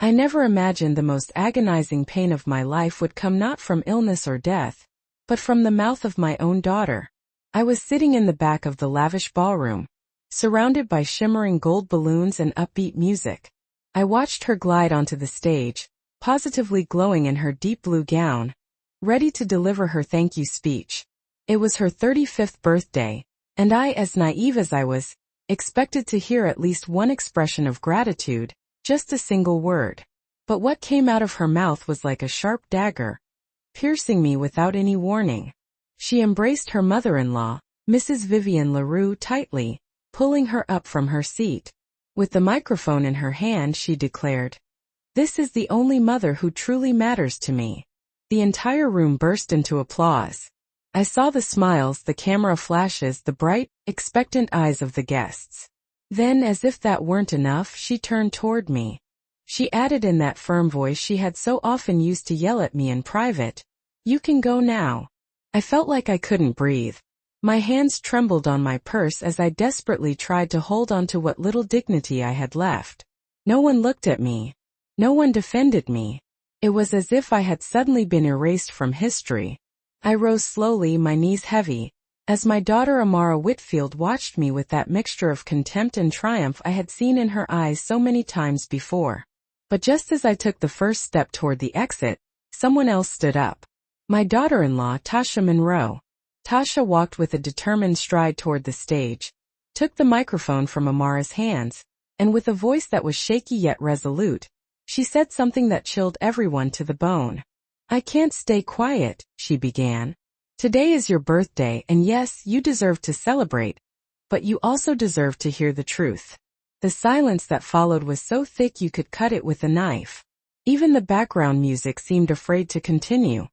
I never imagined the most agonizing pain of my life would come not from illness or death, but from the mouth of my own daughter. I was sitting in the back of the lavish ballroom, surrounded by shimmering gold balloons and upbeat music. I watched her glide onto the stage, positively glowing in her deep blue gown, ready to deliver her thank you speech. It was her 35th birthday, and I, as naive as I was, expected to hear at least one expression of gratitude, just a single word. But what came out of her mouth was like a sharp dagger, piercing me without any warning. She embraced her mother-in-law, Mrs. Vivian LaRue, tightly, pulling her up from her seat. With the microphone in her hand, she declared, "This is the only mother who truly matters to me." The entire room burst into applause. I saw the smiles, the camera flashes, the bright, expectant eyes of the guests. Then, as if that weren't enough, she turned toward me. She added in that firm voice she had so often used to yell at me in private, "You can go now." I felt like I couldn't breathe. My hands trembled on my purse as I desperately tried to hold on to what little dignity I had left. No one looked at me. No one defended me. It was as if I had suddenly been erased from history. I rose slowly, my knees heavy, as my daughter Amara Whitfield watched me with that mixture of contempt and triumph I had seen in her eyes so many times before. But just as I took the first step toward the exit, someone else stood up. My daughter-in-law, Tasha Monroe. Tasha walked with a determined stride toward the stage, took the microphone from Amara's hands, and with a voice that was shaky yet resolute, she said something that chilled everyone to the bone. "I can't stay quiet," she began. "Today is your birthday, and yes, you deserve to celebrate, but you also deserve to hear the truth." The silence that followed was so thick you could cut it with a knife. Even the background music seemed afraid to continue.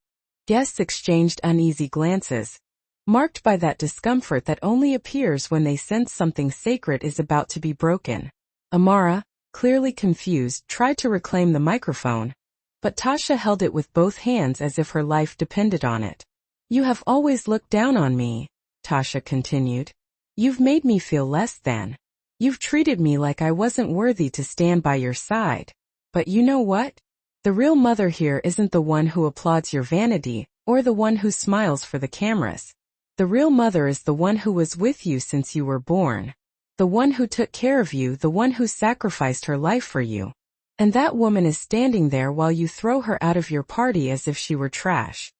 Guests exchanged uneasy glances, marked by that discomfort that only appears when they sense something sacred is about to be broken. Amara, clearly confused, tried to reclaim the microphone, but Tasha held it with both hands as if her life depended on it. "You have always looked down on me," Tasha continued. "You've made me feel less than. You've treated me like I wasn't worthy to stand by your side. But you know what? The real mother here isn't the one who applauds your vanity, or the one who smiles for the cameras. The real mother is the one who was with you since you were born. The one who took care of you, the one who sacrificed her life for you. And that woman is standing there while you throw her out of your party as if she were trash."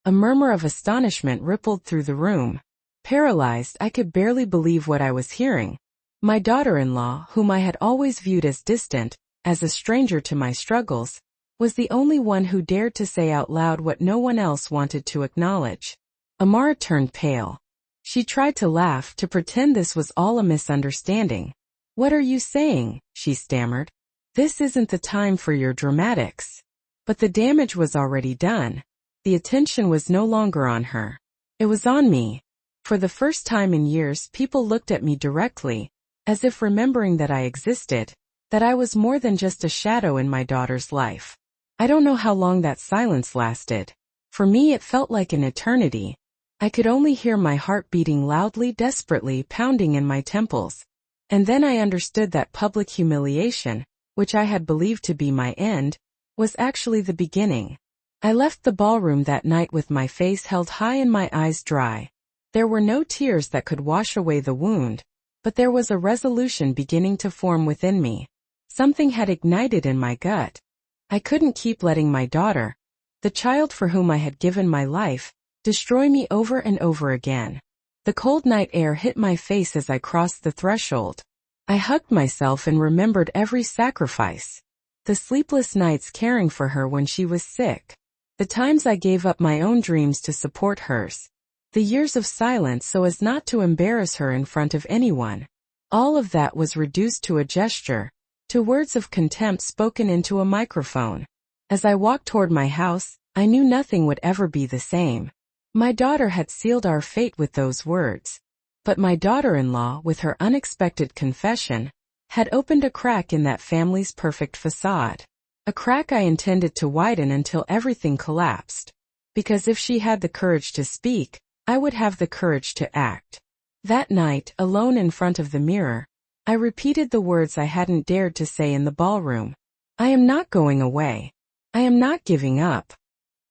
A murmur of astonishment rippled through the room. Paralyzed, I could barely believe what I was hearing. My daughter-in-law, whom I had always viewed as distant, as a stranger to my struggles, was the only one who dared to say out loud what no one else wanted to acknowledge. Amara turned pale. She tried to laugh, to pretend this was all a misunderstanding. "What are you saying?" she stammered. "This isn't the time for your dramatics." But the damage was already done. The attention was no longer on her. It was on me. For the first time in years, people looked at me directly, as if remembering that I existed, that I was more than just a shadow in my daughter's life. I don't know how long that silence lasted. For me, it felt like an eternity. I could only hear my heart beating loudly, desperately, pounding in my temples. And then I understood that public humiliation, which I had believed to be my end, was actually the beginning. I left the ballroom that night with my face held high and my eyes dry. There were no tears that could wash away the wound, but there was a resolution beginning to form within me. Something had ignited in my gut. I couldn't keep letting my daughter, the child for whom I had given my life, destroy me over and over again. The cold night air hit my face as I crossed the threshold. I hugged myself and remembered every sacrifice. The sleepless nights caring for her when she was sick. The times I gave up my own dreams to support hers. The years of silence so as not to embarrass her in front of anyone. All of that was reduced to a gesture, to words of contempt spoken into a microphone. As I walked toward my house, I knew nothing would ever be the same. My daughter had sealed our fate with those words. But my daughter-in-law, with her unexpected confession, had opened a crack in that family's perfect facade. A crack I intended to widen until everything collapsed. Because if she had the courage to speak, I would have the courage to act. That night, alone in front of the mirror, I repeated the words I hadn't dared to say in the ballroom. I am not going away. I am not giving up.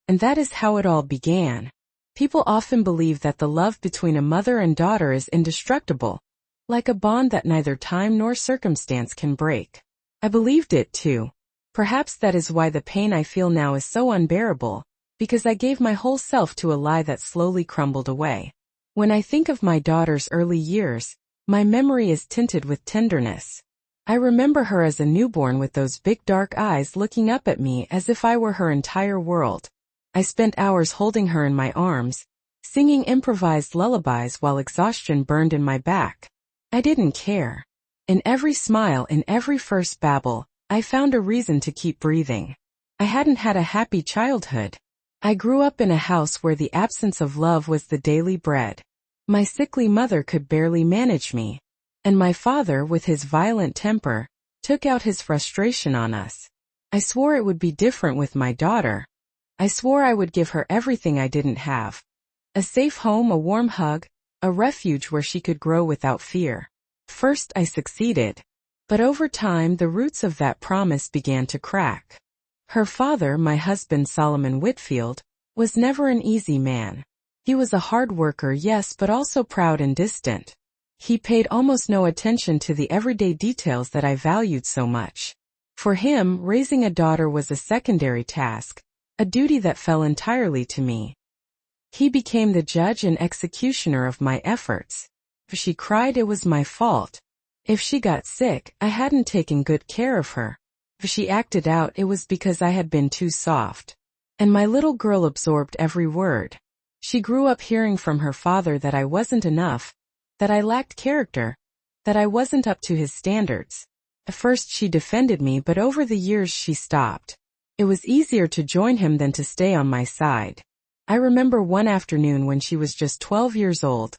And that is how it all began. People often believe that the love between a mother and daughter is indestructible, like a bond that neither time nor circumstance can break. I believed it too. Perhaps that is why the pain I feel now is so unbearable, because I gave my whole self to a lie that slowly crumbled away. When I think of my daughter's early years, my memory is tinted with tenderness. I remember her as a newborn with those big dark eyes looking up at me as if I were her entire world. I spent hours holding her in my arms, singing improvised lullabies while exhaustion burned in my back. I didn't care. In every smile, in every first babble, I found a reason to keep breathing. I hadn't had a happy childhood. I grew up in a house where the absence of love was the daily bread. My sickly mother could barely manage me, and my father, with his violent temper, took out his frustration on us. I swore it would be different with my daughter. I swore I would give her everything I didn't have. A safe home, a warm hug, a refuge where she could grow without fear. First I succeeded. But over time the roots of that promise began to crack. Her father, my husband Solomon Whitfield, was never an easy man. He was a hard worker, yes, but also proud and distant. He paid almost no attention to the everyday details that I valued so much. For him, raising a daughter was a secondary task, a duty that fell entirely to me. He became the judge and executioner of my efforts. If she cried, it was my fault. If she got sick, I hadn't taken good care of her. If she acted out, it was because I had been too soft. And my little girl absorbed every word. She grew up hearing from her father that I wasn't enough, that I lacked character, that I wasn't up to his standards. At first she defended me, but over the years she stopped. It was easier to join him than to stay on my side. I remember one afternoon when she was just 12 years old.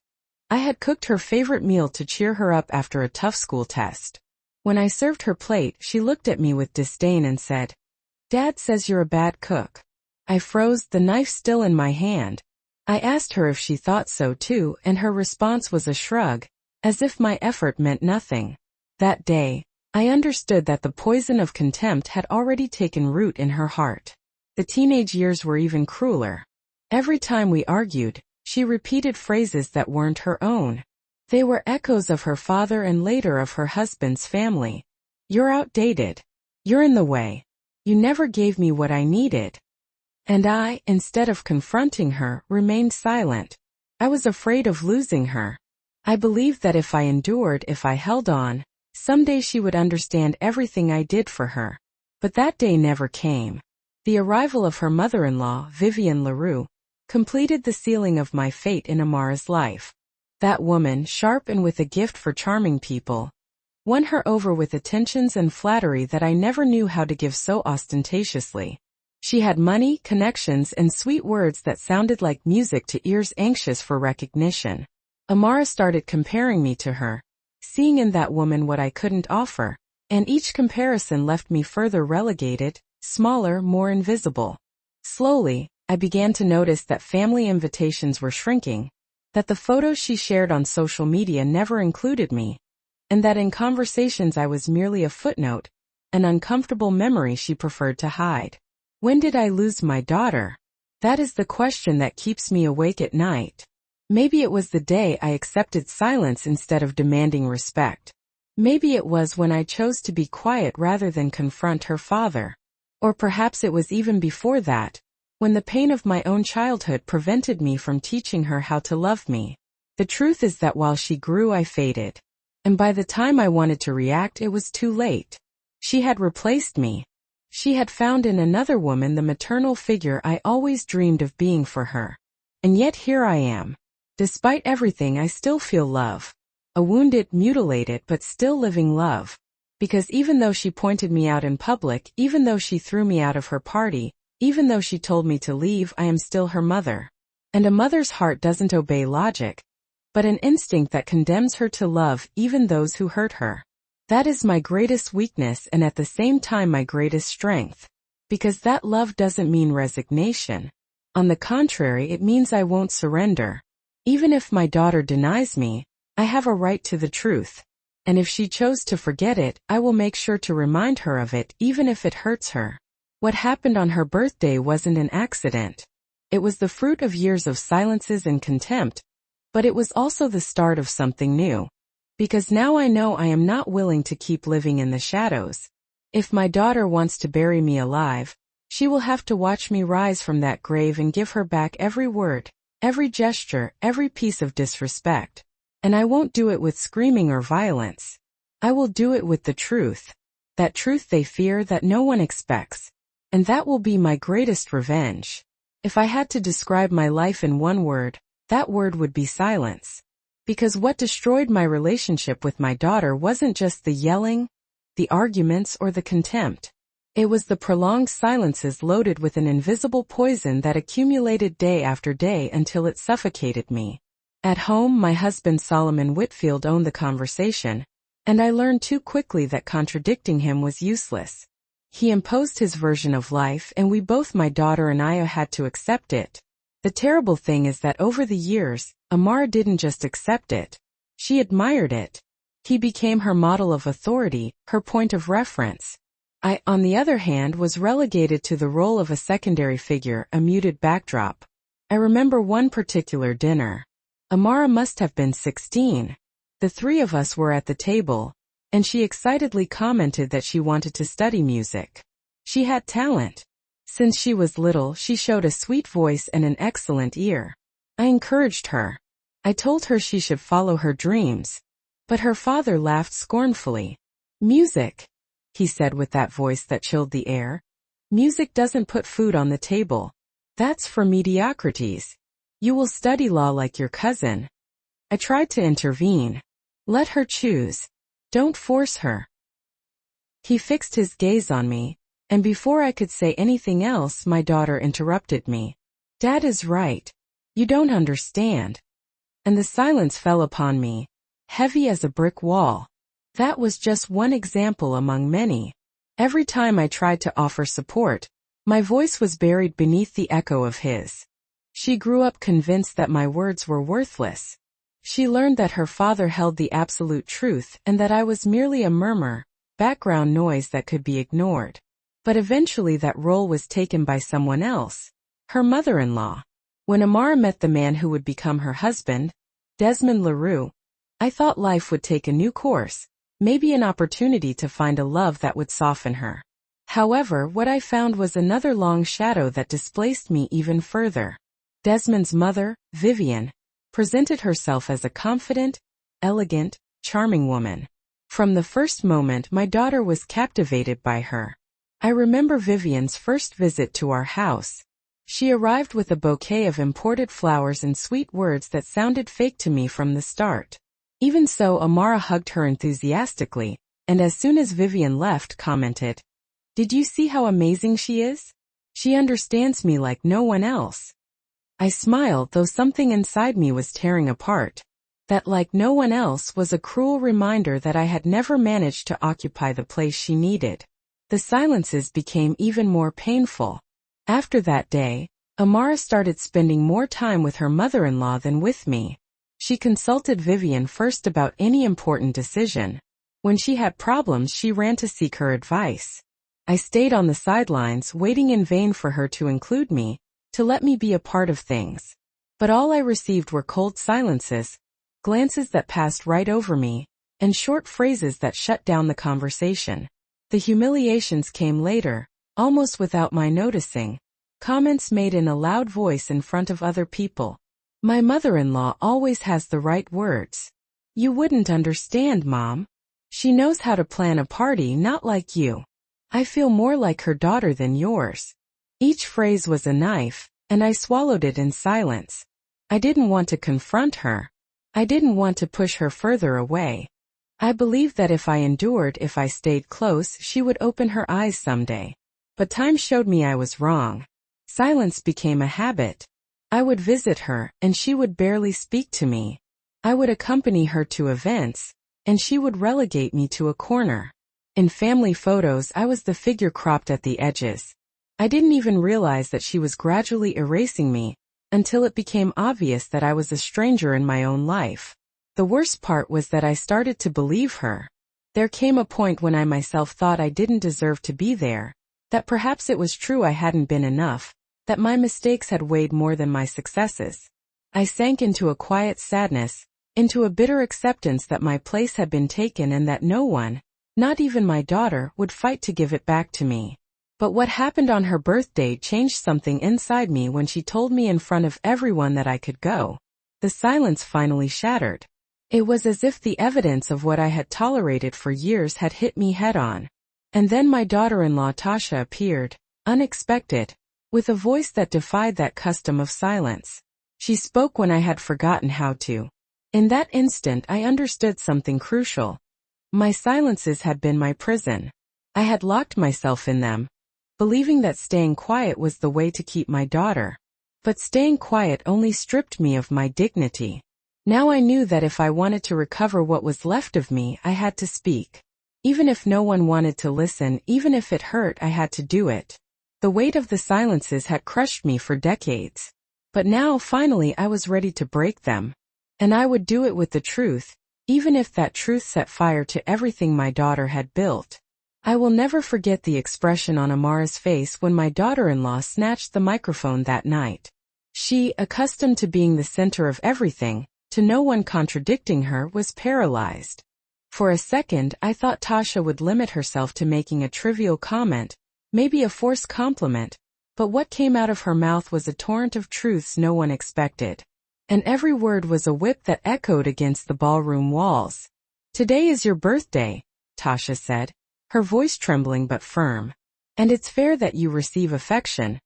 I had cooked her favorite meal to cheer her up after a tough school test. When I served her plate, she looked at me with disdain and said, "Dad says you're a bad cook." I froze, the knife still in my hand. I asked her if she thought so too, and her response was a shrug, as if my effort meant nothing. That day, I understood that the poison of contempt had already taken root in her heart. The teenage years were even crueler. Every time we argued, she repeated phrases that weren't her own. They were echoes of her father and later of her husband's family. "You're outdated. You're in the way. You never gave me what I needed." And I, instead of confronting her, remained silent. I was afraid of losing her. I believed that if I endured, if I held on, someday she would understand everything I did for her. But that day never came. The arrival of her mother-in-law, Vivienne LaRue, completed the sealing of my fate in Amara's life. That woman, sharp and with a gift for charming people, won her over with attentions and flattery that I never knew how to give so ostentatiously. She had money, connections, and sweet words that sounded like music to ears anxious for recognition. Amara started comparing me to her, seeing in that woman what I couldn't offer, and each comparison left me further relegated, smaller, more invisible. Slowly, I began to notice that family invitations were shrinking, that the photos she shared on social media never included me, and that in conversations I was merely a footnote, an uncomfortable memory she preferred to hide. When did I lose my daughter? That is the question that keeps me awake at night. Maybe it was the day I accepted silence instead of demanding respect. Maybe it was when I chose to be quiet rather than confront her father. Or perhaps it was even before that, when the pain of my own childhood prevented me from teaching her how to love me. The truth is that while she grew, I faded. And by the time I wanted to react, it was too late. She had replaced me. She had found in another woman the maternal figure I always dreamed of being for her. And yet here I am. Despite everything, I still feel love. A wounded, mutilated, but still living love. Because even though she pointed me out in public, even though she threw me out of her party, even though she told me to leave, I am still her mother. And a mother's heart doesn't obey logic, but an instinct that condemns her to love even those who hurt her. That is my greatest weakness and at the same time my greatest strength. Because that love doesn't mean resignation. On the contrary, it means I won't surrender. Even if my daughter denies me, I have a right to the truth. And if she chose to forget it, I will make sure to remind her of it even if it hurts her. What happened on her birthday wasn't an accident. It was the fruit of years of silences and contempt, but it was also the start of something new. Because now I know I am not willing to keep living in the shadows. If my daughter wants to bury me alive, she will have to watch me rise from that grave and give her back every word, every gesture, every piece of disrespect. And I won't do it with screaming or violence. I will do it with the truth. That truth they fear that no one expects. And that will be my greatest revenge. If I had to describe my life in one word, that word would be silence. Because what destroyed my relationship with my daughter wasn't just the yelling, the arguments, or the contempt. It was the prolonged silences loaded with an invisible poison that accumulated day after day until it suffocated me. At home, my husband Solomon Whitfield owned the conversation, and I learned too quickly that contradicting him was useless. He imposed his version of life, and we both, my daughter and I, had to accept it. The terrible thing is that over the years, Amara didn't just accept it. She admired it. He became her model of authority, her point of reference. I, on the other hand, was relegated to the role of a secondary figure, a muted backdrop. I remember one particular dinner. Amara must have been 16. The three of us were at the table, and she excitedly commented that she wanted to study music. She had talent. Since she was little, she showed a sweet voice and an excellent ear. I encouraged her. I told her she should follow her dreams. But her father laughed scornfully. "Music," he said with that voice that chilled the air. "Music doesn't put food on the table. That's for mediocrities. You will study law like your cousin." I tried to intervene. "Let her choose. Don't force her." He fixed his gaze on me, and before I could say anything else, my daughter interrupted me. "Dad is right. You don't understand." And the silence fell upon me, heavy as a brick wall. That was just one example among many. Every time I tried to offer support, my voice was buried beneath the echo of his. She grew up convinced that my words were worthless. She learned that her father held the absolute truth and that I was merely a murmur, background noise that could be ignored. But eventually that role was taken by someone else, her mother-in-law. When Amara met the man who would become her husband, Desmond LaRue, I thought life would take a new course, maybe an opportunity to find a love that would soften her. However, what I found was another long shadow that displaced me even further. Desmond's mother, Vivian, presented herself as a confident, elegant, charming woman. From the first moment, my daughter was captivated by her. I remember Vivian's first visit to our house. She arrived with a bouquet of imported flowers and sweet words that sounded fake to me from the start. Even so, Amara hugged her enthusiastically, and as soon as Vivian left, commented, "Did you see how amazing she is? She understands me like no one else." I smiled, though something inside me was tearing apart. That "like no one else" was a cruel reminder that I had never managed to occupy the place she needed. The silences became even more painful. After that day, Amara started spending more time with her mother-in-law than with me. She consulted Vivian first about any important decision. When she had problems, she ran to seek her advice. I stayed on the sidelines, waiting in vain for her to include me, to let me be a part of things. But all I received were cold silences, glances that passed right over me, and short phrases that shut down the conversation. The humiliations came later, almost without my noticing. Comments made in a loud voice in front of other people. "My mother-in-law always has the right words. You wouldn't understand, Mom. She knows how to plan a party, not like you. I feel more like her daughter than yours." Each phrase was a knife, and I swallowed it in silence. I didn't want to confront her. I didn't want to push her further away. I believed that if I endured, if I stayed close, she would open her eyes someday. But time showed me I was wrong. Silence became a habit. I would visit her, and she would barely speak to me. I would accompany her to events, and she would relegate me to a corner. In family photos, I was the figure cropped at the edges. I didn't even realize that she was gradually erasing me, until it became obvious that I was a stranger in my own life. The worst part was that I started to believe her. There came a point when I myself thought I didn't deserve to be there, that perhaps it was true I hadn't been enough, that my mistakes had weighed more than my successes. I sank into a quiet sadness, into a bitter acceptance that my place had been taken and that no one, not even my daughter, would fight to give it back to me. But what happened on her birthday changed something inside me when she told me in front of everyone that I could go. The silence finally shattered. It was as if the evidence of what I had tolerated for years had hit me head-on. And then my daughter-in-law Tasha appeared, unexpected, with a voice that defied that custom of silence. She spoke when I had forgotten how to. In that instant I understood something crucial. My silences had been my prison. I had locked myself in them, believing that staying quiet was the way to keep my daughter. But staying quiet only stripped me of my dignity. Now I knew that if I wanted to recover what was left of me, I had to speak. Even if no one wanted to listen, even if it hurt, I had to do it. The weight of the silences had crushed me for decades. But now, finally, I was ready to break them. And I would do it with the truth, even if that truth set fire to everything my daughter had built. I will never forget the expression on Amara's face when my daughter-in-law snatched the microphone that night. She, accustomed to being the center of everything, to no one contradicting her, was paralyzed. For a second, I thought Tasha would limit herself to making a trivial comment, maybe a forced compliment, but what came out of her mouth was a torrent of truths no one expected. And every word was a whip that echoed against the ballroom walls. "Today is your birthday," Tasha said, her voice trembling but firm. "And it's fair that you receive affection.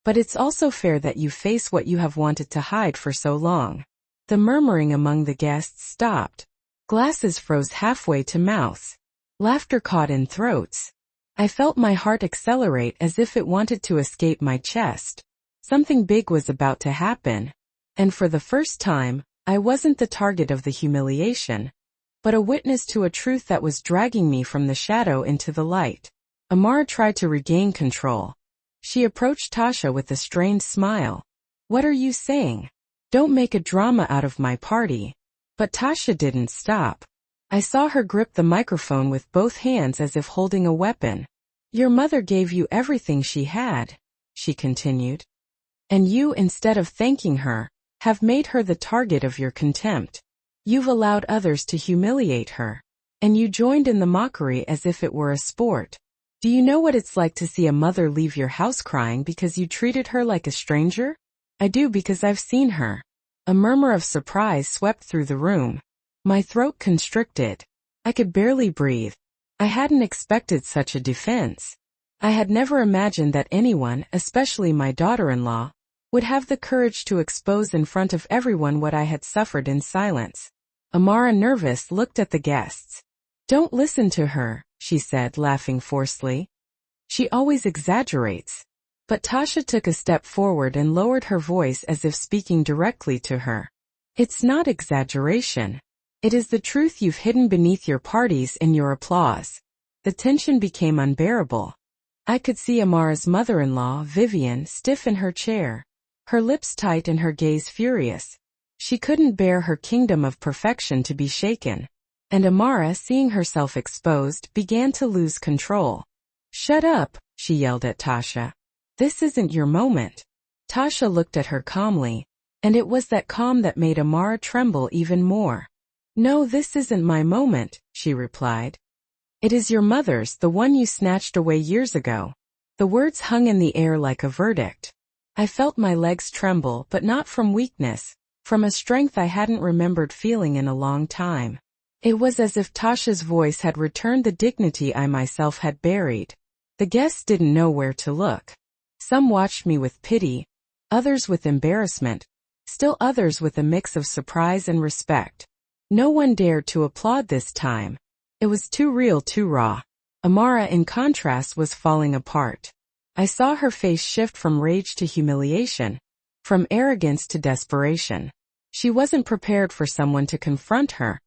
But it's also fair that you face what you have wanted to hide for so long." The murmuring among the guests stopped. Glasses froze halfway to mouths. Laughter caught in throats. I felt my heart accelerate as if it wanted to escape my chest. Something big was about to happen. And for the first time, I wasn't the target of the humiliation, but a witness to a truth that was dragging me from the shadow into the light. Amara tried to regain control. She approached Tasha with a strained smile. "What are you saying? Don't make a drama out of my party." But Tasha didn't stop. I saw her grip the microphone with both hands as if holding a weapon. "Your mother gave you everything she had," she continued. "And you, instead of thanking her, have made her the target of your contempt. You've allowed others to humiliate her. And you joined in the mockery as if it were a sport. Do you know what it's like to see a mother leave your house crying because you treated her like a stranger?" "I do, because I've seen her." A murmur of surprise swept through the room. My throat constricted. I could barely breathe. I hadn't expected such a defense. I had never imagined that anyone, especially my daughter-in-law, would have the courage to expose in front of everyone what I had suffered in silence. Amara, nervous, looked at the guests. "Don't listen to her," she said, laughing forcefully. "She always exaggerates." But Tasha took a step forward and lowered her voice as if speaking directly to her. "It's not exaggeration. It is the truth you've hidden beneath your parties and your applause." The tension became unbearable. I could see Amara's mother-in-law, Vivian, stiff in her chair, her lips tight and her gaze furious. She couldn't bear her kingdom of perfection to be shaken. And Amara, seeing herself exposed, began to lose control. "Shut up," she yelled at Tasha. "This isn't your moment." Tasha looked at her calmly, and it was that calm that made Amara tremble even more. "No, this isn't my moment," she replied. "It is your mother's, the one you snatched away years ago." The words hung in the air like a verdict. I felt my legs tremble, but not from weakness, from a strength I hadn't remembered feeling in a long time. It was as if Tasha's voice had returned the dignity I myself had buried. The guests didn't know where to look. Some watched me with pity, others with embarrassment, still others with a mix of surprise and respect. No one dared to applaud this time. It was too real, too raw. Amara, in contrast, was falling apart. I saw her face shift from rage to humiliation, from arrogance to desperation. She wasn't prepared for someone to confront her,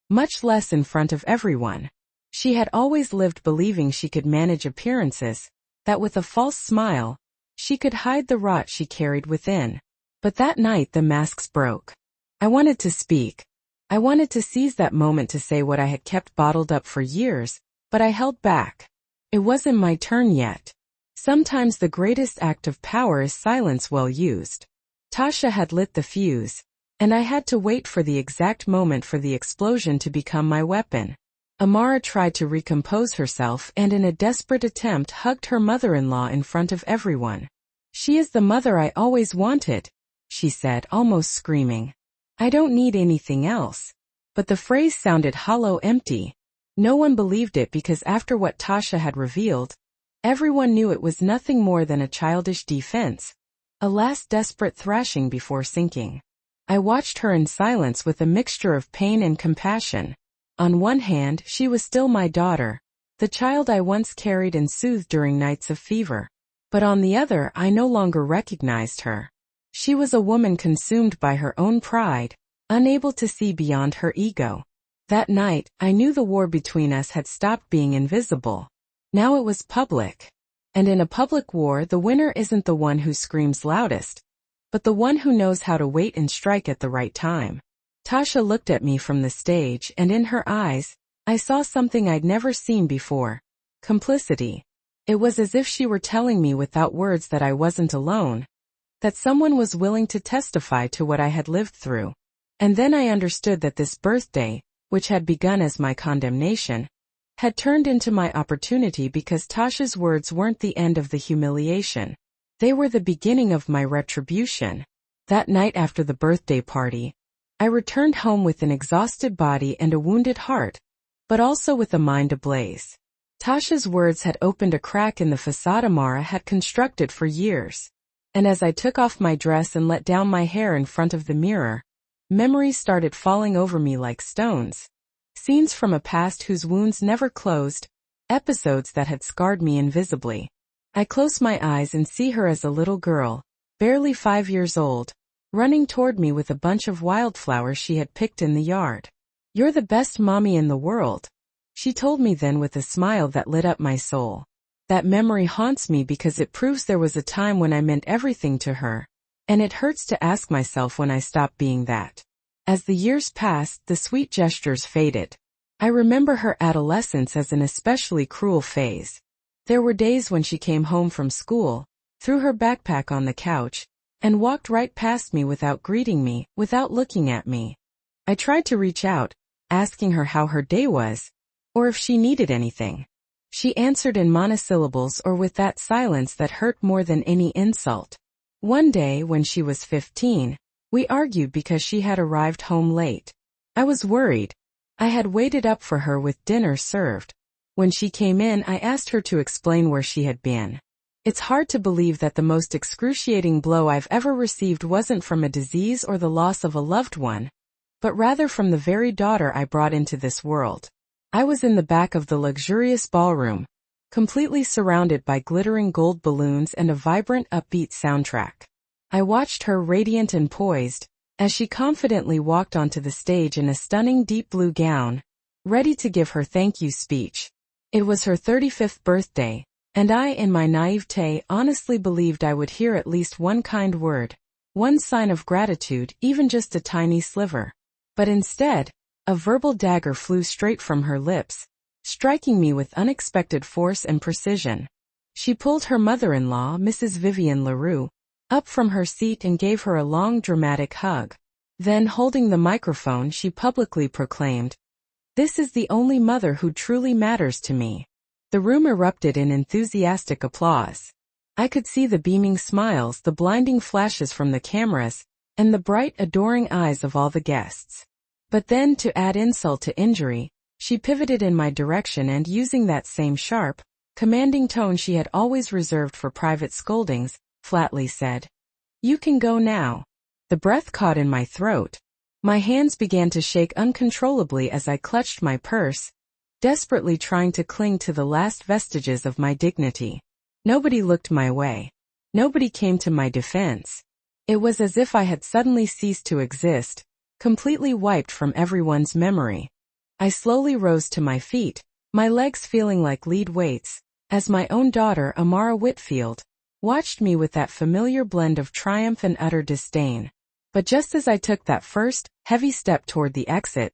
much less in front of everyone. She had always lived believing she could manage appearances, that with a false smile, she could hide the rot she carried within. But that night the masks broke. I wanted to speak. I wanted to seize that moment to say what I had kept bottled up for years, but I held back. It wasn't my turn yet. Sometimes the greatest act of power is silence well used. Tasha had lit the fuse, and I had to wait for the exact moment for the explosion to become my weapon. Amara tried to recompose herself and in a desperate attempt hugged her mother-in-law in front of everyone. "She is the mother I always wanted," she said, almost screaming. "I don't need anything else." But the phrase sounded hollow, empty. No one believed it because after what Tasha had revealed, everyone knew it was nothing more than a childish defense, a last desperate thrashing before sinking. I watched her in silence with a mixture of pain and compassion. On one hand, she was still my daughter, the child I once carried and soothed during nights of fever. But on the other, I no longer recognized her. She was a woman consumed by her own pride, unable to see beyond her ego. That night, I knew the war between us had stopped being invisible. Now it was public. And in a public war, the winner isn't the one who screams loudest, but the one who knows how to wait and strike at the right time. Tasha looked at me from the stage, and in her eyes, I saw something I'd never seen before: complicity. It was as if she were telling me without words that I wasn't alone, that someone was willing to testify to what I had lived through. And then I understood that this birthday, which had begun as my condemnation, had turned into my opportunity because Tasha's words weren't the end of the humiliation. They were the beginning of my retribution. That night after the birthday party, I returned home with an exhausted body and a wounded heart, but also with a mind ablaze. Tasha's words had opened a crack in the facade Amara had constructed for years. And as I took off my dress and let down my hair in front of the mirror, memories started falling over me like stones. Scenes from a past whose wounds never closed, episodes that had scarred me invisibly. I close my eyes and see her as a little girl, barely 5 years old, running toward me with a bunch of wildflowers she had picked in the yard. "You're the best mommy in the world," she told me then with a smile that lit up my soul. That memory haunts me because it proves there was a time when I meant everything to her, and it hurts to ask myself when I stopped being that. As the years passed, the sweet gestures faded. I remember her adolescence as an especially cruel phase. There were days when she came home from school, threw her backpack on the couch, and walked right past me without greeting me, without looking at me. I tried to reach out, asking her how her day was, or if she needed anything. She answered in monosyllables or with that silence that hurt more than any insult. One day, when she was 15, we argued because she had arrived home late. I was worried. I had waited up for her with dinner served. When she came in, I asked her to explain where she had been. It's hard to believe that the most excruciating blow I've ever received wasn't from a disease or the loss of a loved one, but rather from the very daughter I brought into this world. I was in the back of the luxurious ballroom, completely surrounded by glittering gold balloons and a vibrant, upbeat soundtrack. I watched her radiant and poised, as she confidently walked onto the stage in a stunning deep blue gown, ready to give her thank you speech. It was her 35th birthday, and I, in my naivete, honestly believed I would hear at least one kind word, one sign of gratitude, even just a tiny sliver. But instead, a verbal dagger flew straight from her lips, striking me with unexpected force and precision. She pulled her mother-in-law, Mrs. Vivian LaRue, up from her seat and gave her a long, dramatic hug. Then, holding the microphone, she publicly proclaimed, "This is the only mother who truly matters to me." The room erupted in enthusiastic applause. I could see the beaming smiles, the blinding flashes from the cameras, and the bright, adoring eyes of all the guests. But then, to add insult to injury, she pivoted in my direction and, using that same sharp, commanding tone she had always reserved for private scoldings, flatly said, "You can go now." The breath caught in my throat. My hands began to shake uncontrollably as I clutched my purse, desperately trying to cling to the last vestiges of my dignity. Nobody looked my way. Nobody came to my defense. It was as if I had suddenly ceased to exist, completely wiped from everyone's memory. I slowly rose to my feet, my legs feeling like lead weights, as my own daughter, Amara Whitfield, watched me with that familiar blend of triumph and utter disdain. But just as I took that first, heavy step toward the exit,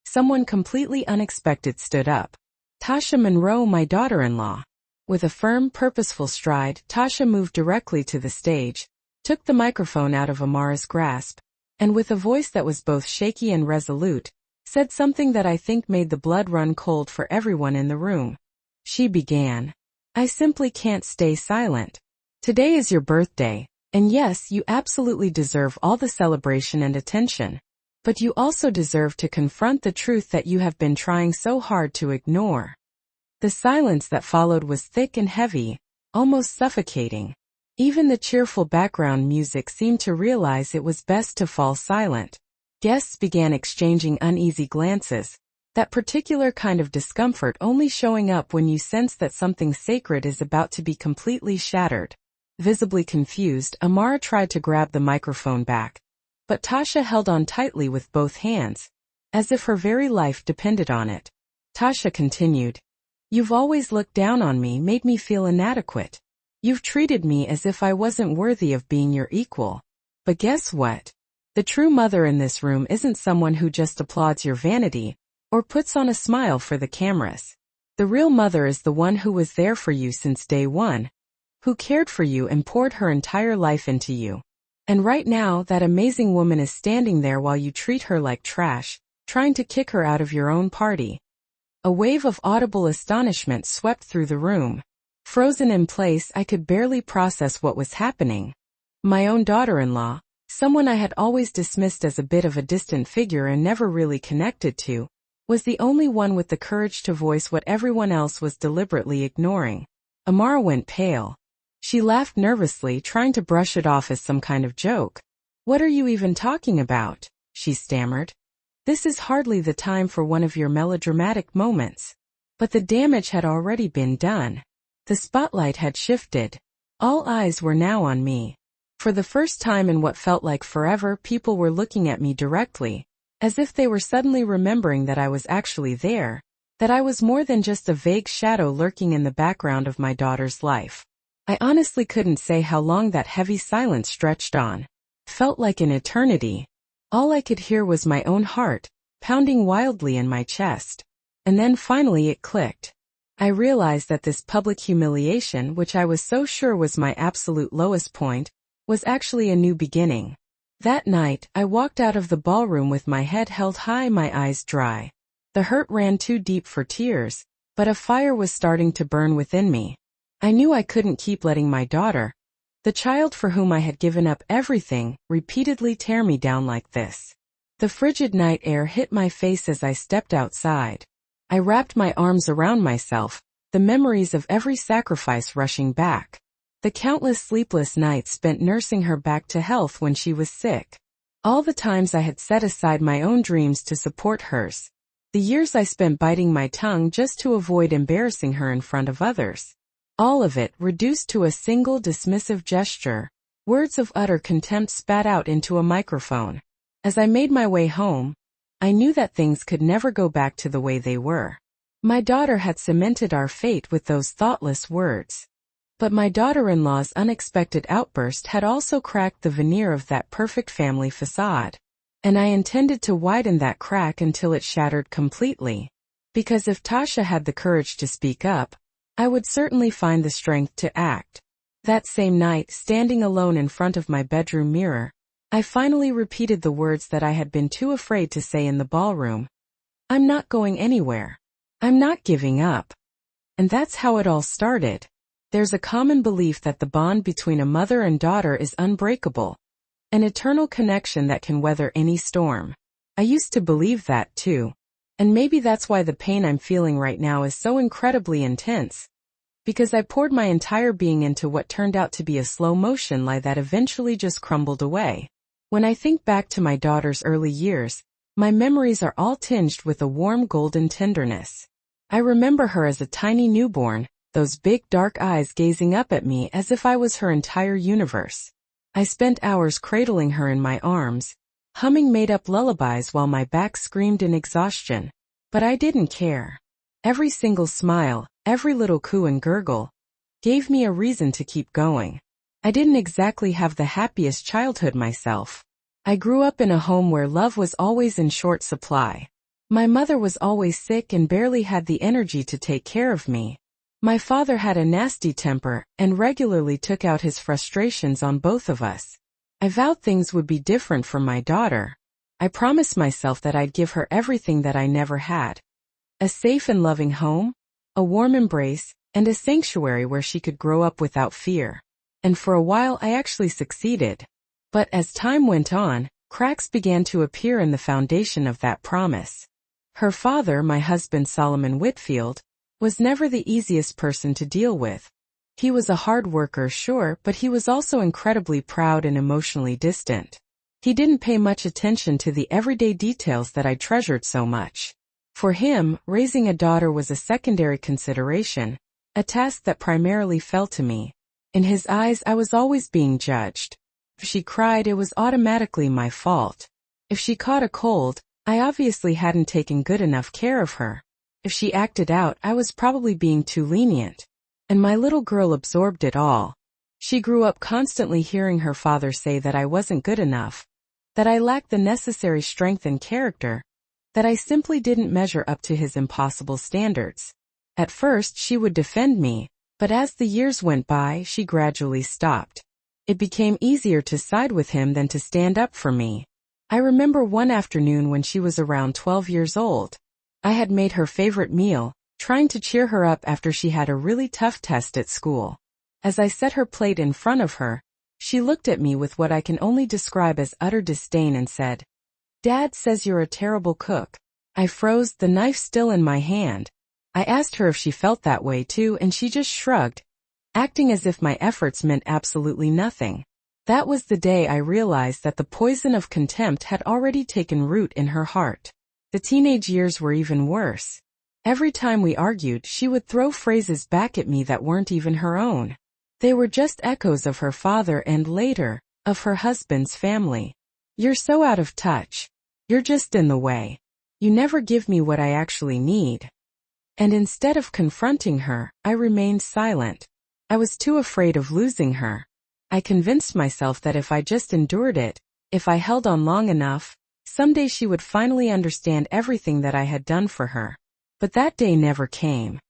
someone completely unexpected stood up. Tasha Monroe, my daughter-in-law. With a firm, purposeful stride, Tasha moved directly to the stage, took the microphone out of Amara's grasp, and with a voice that was both shaky and resolute, said something that I think made the blood run cold for everyone in the room. She began. I simply can't stay silent. Today is your birthday, and yes, you absolutely deserve all the celebration and attention. But you also deserve to confront the truth that you have been trying so hard to ignore. The silence that followed was thick and heavy, almost suffocating. Even the cheerful background music seemed to realize it was best to fall silent. Guests began exchanging uneasy glances, that particular kind of discomfort only showing up when you sense that something sacred is about to be completely shattered. Visibly confused, Amara tried to grab the microphone back, but Tasha held on tightly with both hands, as if her very life depended on it. Tasha continued. You've always looked down on me, made me feel inadequate. You've treated me as if I wasn't worthy of being your equal. But guess what? The true mother in this room isn't someone who just applauds your vanity, or puts on a smile for the cameras. The real mother is the one who was there for you since day one, who cared for you and poured her entire life into you. And right now, that amazing woman is standing there while you treat her like trash, trying to kick her out of your own party. A wave of audible astonishment swept through the room. Frozen in place, I could barely process what was happening. My own daughter-in-law, someone I had always dismissed as a bit of a distant figure and never really connected to, was the only one with the courage to voice what everyone else was deliberately ignoring. Amara went pale. She laughed nervously, trying to brush it off as some kind of joke. What are you even talking about? She stammered. This is hardly the time for one of your melodramatic moments. But the damage had already been done. The spotlight had shifted. All eyes were now on me. For the first time in what felt like forever, people were looking at me directly, as if they were suddenly remembering that I was actually there, that I was more than just a vague shadow lurking in the background of my daughter's life. I honestly couldn't say how long that heavy silence stretched on. Felt like an eternity. All I could hear was my own heart, pounding wildly in my chest. And then finally it clicked. I realized that this public humiliation, which I was so sure was my absolute lowest point, was actually a new beginning. That night, I walked out of the ballroom with my head held high, my eyes dry. The hurt ran too deep for tears, but a fire was starting to burn within me. I knew I couldn't keep letting my daughter, the child for whom I had given up everything, repeatedly tear me down like this. The frigid night air hit my face as I stepped outside. I wrapped my arms around myself, the memories of every sacrifice rushing back. The countless sleepless nights spent nursing her back to health when she was sick. All the times I had set aside my own dreams to support hers. The years I spent biting my tongue just to avoid embarrassing her in front of others. All of it reduced to a single dismissive gesture, words of utter contempt spat out into a microphone. As I made my way home, I knew that things could never go back to the way they were. My daughter had cemented our fate with those thoughtless words. But my daughter-in-law's unexpected outburst had also cracked the veneer of that perfect family facade. And I intended to widen that crack until it shattered completely. Because if Tasha had the courage to speak up, I would certainly find the strength to act. That same night, standing alone in front of my bedroom mirror, I finally repeated the words that I had been too afraid to say in the ballroom. I'm not going anywhere. I'm not giving up. And that's how it all started. There's a common belief that the bond between a mother and daughter is unbreakable, an eternal connection that can weather any storm. I used to believe that too. And maybe that's why the pain I'm feeling right now is so incredibly intense. Because I poured my entire being into what turned out to be a slow-motion lie that eventually just crumbled away. When I think back to my daughter's early years, my memories are all tinged with a warm golden tenderness. I remember her as a tiny newborn, those big dark eyes gazing up at me as if I was her entire universe. I spent hours cradling her in my arms, humming made-up lullabies while my back screamed in exhaustion. But I didn't care. Every single smile, every little coo and gurgle, gave me a reason to keep going. I didn't exactly have the happiest childhood myself. I grew up in a home where love was always in short supply. My mother was always sick and barely had the energy to take care of me. My father had a nasty temper and regularly took out his frustrations on both of us. I vowed things would be different for my daughter. I promised myself that I'd give her everything that I never had. A safe and loving home, a warm embrace, and a sanctuary where she could grow up without fear. And for a while I actually succeeded. But as time went on, cracks began to appear in the foundation of that promise. Her father, my husband Solomon Whitfield, was never the easiest person to deal with. He was a hard worker, sure, but he was also incredibly proud and emotionally distant. He didn't pay much attention to the everyday details that I treasured so much. For him, raising a daughter was a secondary consideration, a task that primarily fell to me. In his eyes, I was always being judged. If she cried, it was automatically my fault. If she caught a cold, I obviously hadn't taken good enough care of her. If she acted out, I was probably being too lenient. And my little girl absorbed it all. She grew up constantly hearing her father say that I wasn't good enough, that I lacked the necessary strength and character, that I simply didn't measure up to his impossible standards. At first, she would defend me, but as the years went by, she gradually stopped. It became easier to side with him than to stand up for me. I remember one afternoon when she was around 12 years old. I had made her favorite meal, trying to cheer her up after she had a really tough test at school. As I set her plate in front of her, she looked at me with what I can only describe as utter disdain and said, "Dad says you're a terrible cook." I froze, the knife still in my hand. I asked her if she felt that way too, and she just shrugged, acting as if my efforts meant absolutely nothing. That was the day I realized that the poison of contempt had already taken root in her heart. The teenage years were even worse. Every time we argued, she would throw phrases back at me that weren't even her own. They were just echoes of her father and, later, of her husband's family. "You're so out of touch. You're just in the way. You never give me what I actually need." And instead of confronting her, I remained silent. I was too afraid of losing her. I convinced myself that if I just endured it, if I held on long enough, someday she would finally understand everything that I had done for her. But that day never came.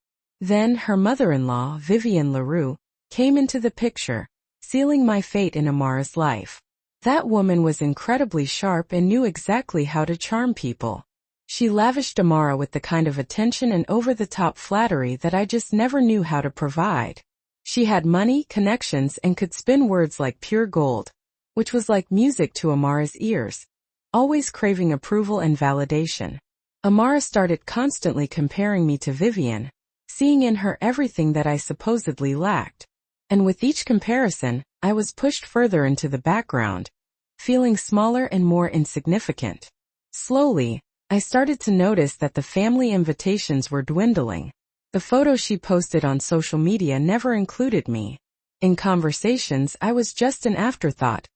Then her mother-in-law, Vivian LaRue, came into the picture, sealing my fate in Amara's life. That woman was incredibly sharp and knew exactly how to charm people. She lavished Amara with the kind of attention and over-the-top flattery that I just never knew how to provide. She had money, connections, and could spin words like pure gold, which was like music to Amara's ears, always craving approval and validation. Amara started constantly comparing me to Vivian, seeing in her everything that I supposedly lacked. And with each comparison, I was pushed further into the background, feeling smaller and more insignificant. Slowly, I started to notice that the family invitations were dwindling. The photos she posted on social media never included me. In conversations, I was just an afterthought,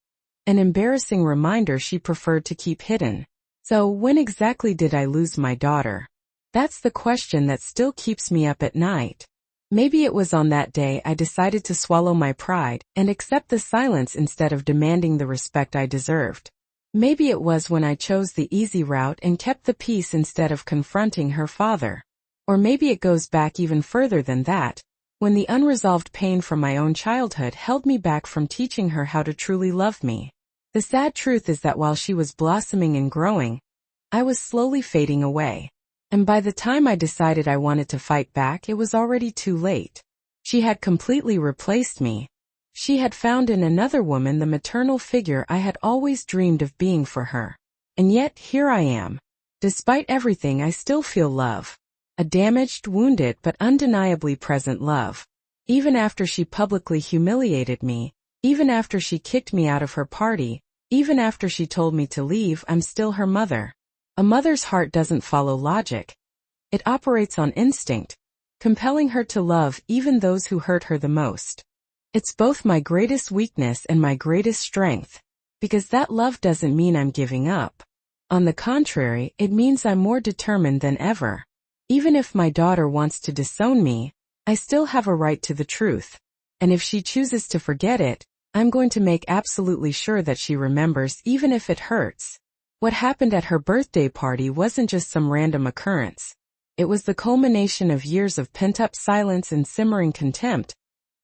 an embarrassing reminder she preferred to keep hidden. So when exactly did I lose my daughter? That's the question that still keeps me up at night. Maybe it was on that day I decided to swallow my pride and accept the silence instead of demanding the respect I deserved. Maybe it was when I chose the easy route and kept the peace instead of confronting her father. Or maybe it goes back even further than that, when the unresolved pain from my own childhood held me back from teaching her how to truly love me. The sad truth is that while she was blossoming and growing, I was slowly fading away. And by the time I decided I wanted to fight back, it was already too late. She had completely replaced me. She had found in another woman the maternal figure I had always dreamed of being for her. And yet, here I am. Despite everything, I still feel love. A damaged, wounded, but undeniably present love. Even after she publicly humiliated me, even after she kicked me out of her party, even after she told me to leave, I'm still her mother. A mother's heart doesn't follow logic. It operates on instinct, compelling her to love even those who hurt her the most. It's both my greatest weakness and my greatest strength, because that love doesn't mean I'm giving up. On the contrary, it means I'm more determined than ever. Even if my daughter wants to disown me, I still have a right to the truth. And if she chooses to forget it, I'm going to make absolutely sure that she remembers even if it hurts. What happened at her birthday party wasn't just some random occurrence. It was the culmination of years of pent-up silence and simmering contempt,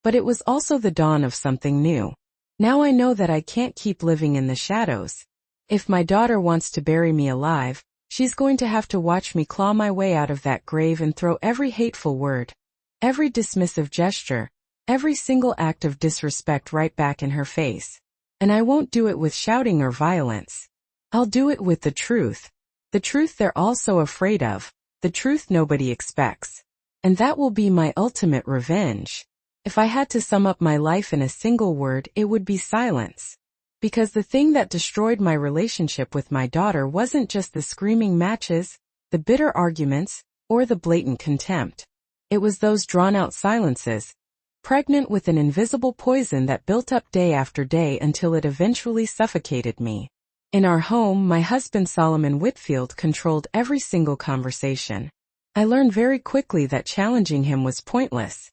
but it was also the dawn of something new. Now I know that I can't keep living in the shadows. If my daughter wants to bury me alive, she's going to have to watch me claw my way out of that grave and throw every hateful word, every dismissive gesture, every single act of disrespect right back in her face. And I won't do it with shouting or violence. I'll do it with the truth they're all so afraid of, the truth nobody expects. And that will be my ultimate revenge. If I had to sum up my life in a single word, it would be silence. Because the thing that destroyed my relationship with my daughter wasn't just the screaming matches, the bitter arguments, or the blatant contempt. It was those drawn-out silences, pregnant with an invisible poison that built up day after day until it eventually suffocated me. In our home, my husband Solomon Whitfield controlled every single conversation. I learned very quickly that challenging him was pointless.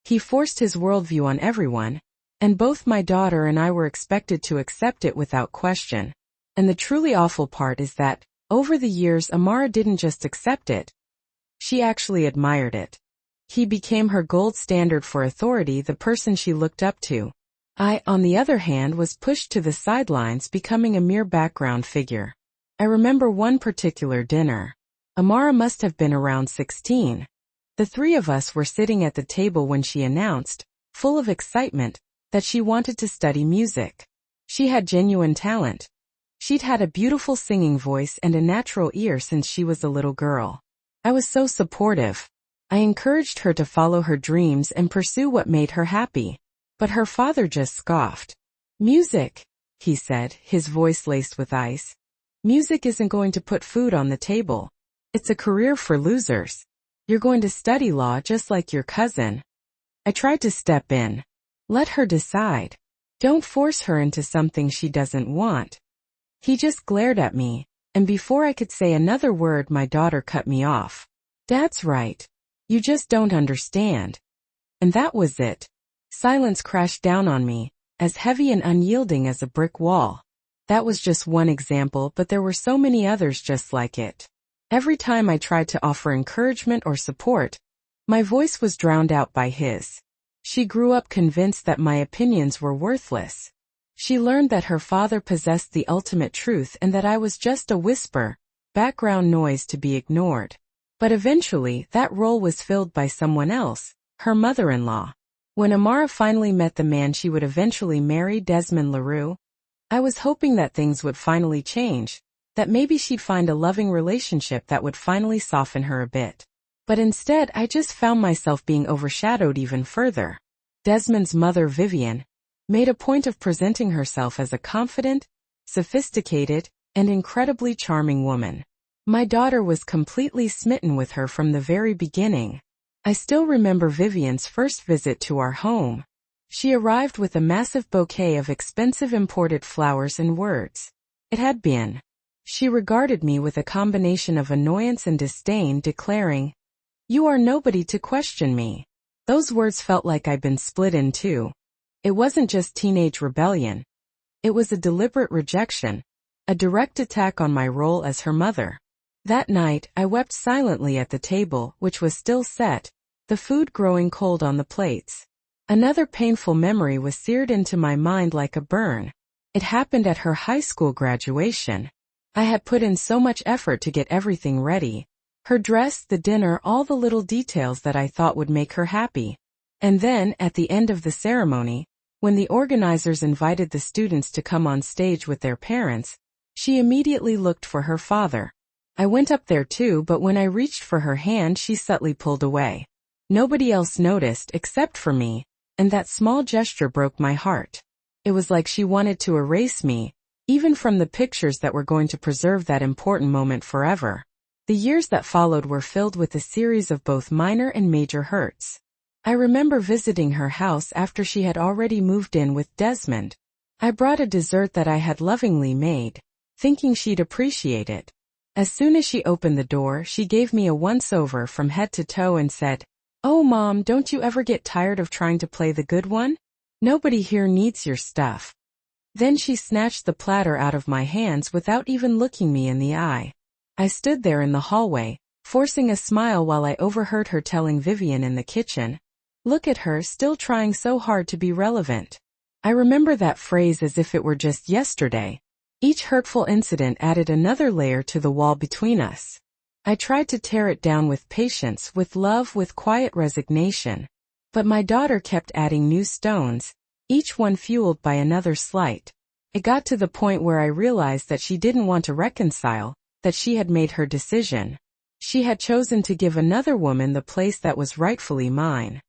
He forced his worldview on everyone, and both my daughter and I were expected to accept it without question. And the truly awful part is that, over the years, Amara didn't just accept it. She actually admired it. He became her gold standard for authority, the person she looked up to. I, on the other hand, was pushed to the sidelines, becoming a mere background figure. I remember one particular dinner. Amara must have been around 16. The three of us were sitting at the table when she announced, full of excitement, that she wanted to study music. She had genuine talent. She'd had a beautiful singing voice and a natural ear since she was a little girl. I was so supportive. I encouraged her to follow her dreams and pursue what made her happy. But her father just scoffed. "Music," he said, his voice laced with ice. "Music isn't going to put food on the table. It's a career for losers. You're going to study law just like your cousin." I tried to step in. Let her decide. Don't force her into something she doesn't want. He just glared at me, and before I could say another word, my daughter cut me off. "Dad's right. You just don't understand." And that was it. Silence crashed down on me, as heavy and unyielding as a brick wall. That was just one example, but there were so many others just like it. Every time I tried to offer encouragement or support, my voice was drowned out by his. She grew up convinced that my opinions were worthless. She learned that her father possessed the ultimate truth and that I was just a whisper, background noise to be ignored. But eventually, that role was filled by someone else, her mother-in-law. When Amara finally met the man she would eventually marry, Desmond LaRue, I was hoping that things would finally change, that maybe she'd find a loving relationship that would finally soften her a bit. But instead, I just found myself being overshadowed even further. Desmond's mother, Vivian, made a point of presenting herself as a confident, sophisticated, and incredibly charming woman. My daughter was completely smitten with her from the very beginning. I still remember Vivian's first visit to our home. She arrived with a massive bouquet of expensive imported flowers and words. It had been. She regarded me with a combination of annoyance and disdain, declaring, "You are nobody to question me." Those words felt like I'd been split in two. It wasn't just teenage rebellion. It was a deliberate rejection, a direct attack on my role as her mother. That night, I wept silently at the table, which was still set, the food growing cold on the plates. Another painful memory was seared into my mind like a burn. It happened at her high school graduation. I had put in so much effort to get everything ready. Her dress, the dinner, all the little details that I thought would make her happy. And then, at the end of the ceremony, when the organizers invited the students to come on stage with their parents, she immediately looked for her father. I went up there too, but when I reached for her hand, she subtly pulled away. Nobody else noticed except for me, and that small gesture broke my heart. It was like she wanted to erase me, even from the pictures that were going to preserve that important moment forever. The years that followed were filled with a series of both minor and major hurts. I remember visiting her house after she had already moved in with Desmond. I brought a dessert that I had lovingly made, thinking she'd appreciate it. As soon as she opened the door, she gave me a once-over from head to toe and said, "Oh, Mom, don't you ever get tired of trying to play the good one? Nobody here needs your stuff. Then she snatched the platter out of my hands without even looking me in the eye. I stood there in the hallway, forcing a smile while I overheard her telling Vivian in the kitchen, "Look at her, still trying so hard to be relevant." I remember that phrase as if it were just yesterday. Each hurtful incident added another layer to the wall between us. I tried to tear it down with patience, with love, with quiet resignation. But my daughter kept adding new stones, each one fueled by another slight. It got to the point where I realized that she didn't want to reconcile, that she had made her decision. She had chosen to give another woman the place that was rightfully mine.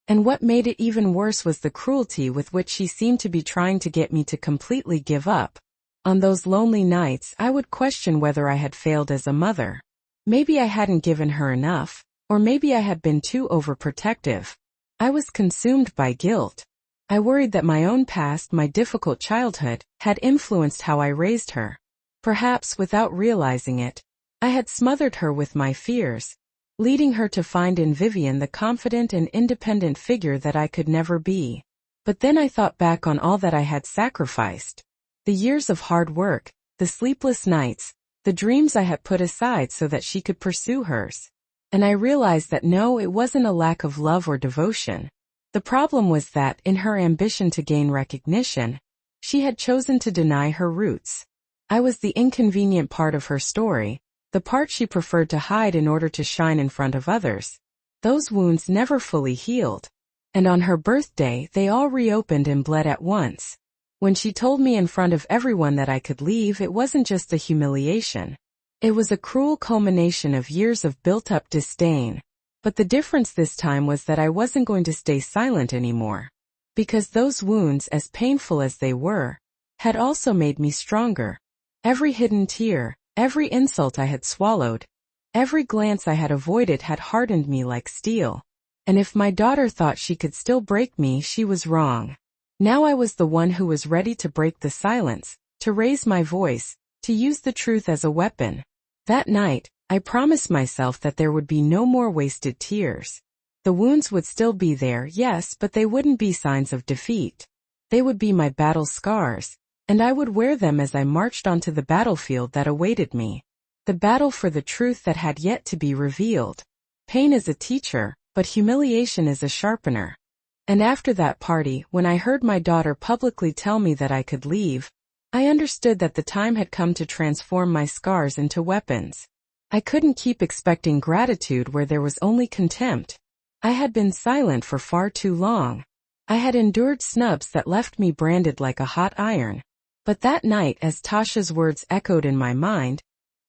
And what made it even worse was the cruelty with which she seemed to be trying to get me to completely give up. On those lonely nights, I would question whether I had failed as a mother. Maybe I hadn't given her enough, or maybe I had been too overprotective. I was consumed by guilt. I worried that my own past, my difficult childhood, had influenced how I raised her. Perhaps without realizing it, I had smothered her with my fears, leading her to find in Vivian the confident and independent figure that I could never be. But then I thought back on all that I had sacrificed. The years of hard work, the sleepless nights, the dreams I had put aside so that she could pursue hers. And I realized that no, it wasn't a lack of love or devotion. The problem was that, in her ambition to gain recognition, she had chosen to deny her roots. I was the inconvenient part of her story, the part she preferred to hide in order to shine in front of others. Those wounds never fully healed. And on her birthday, they all reopened and bled at once. When she told me in front of everyone that I could leave, it wasn't just a humiliation. It was a cruel culmination of years of built-up disdain. But the difference this time was that I wasn't going to stay silent anymore. Because those wounds, as painful as they were, had also made me stronger. Every hidden tear, every insult I had swallowed, every glance I had avoided had hardened me like steel. And if my daughter thought she could still break me, she was wrong. Now I was the one who was ready to break the silence, to raise my voice, to use the truth as a weapon. That night, I promised myself that there would be no more wasted tears. The wounds would still be there, yes, but they wouldn't be signs of defeat. They would be my battle scars, and I would wear them as I marched onto the battlefield that awaited me. The battle for the truth that had yet to be revealed. Pain is a teacher, but humiliation is a sharpener. And after that party, when I heard my daughter publicly tell me that I could leave, I understood that the time had come to transform my scars into weapons. I couldn't keep expecting gratitude where there was only contempt. I had been silent for far too long. I had endured snubs that left me branded like a hot iron. But that night, as Tasha's words echoed in my mind,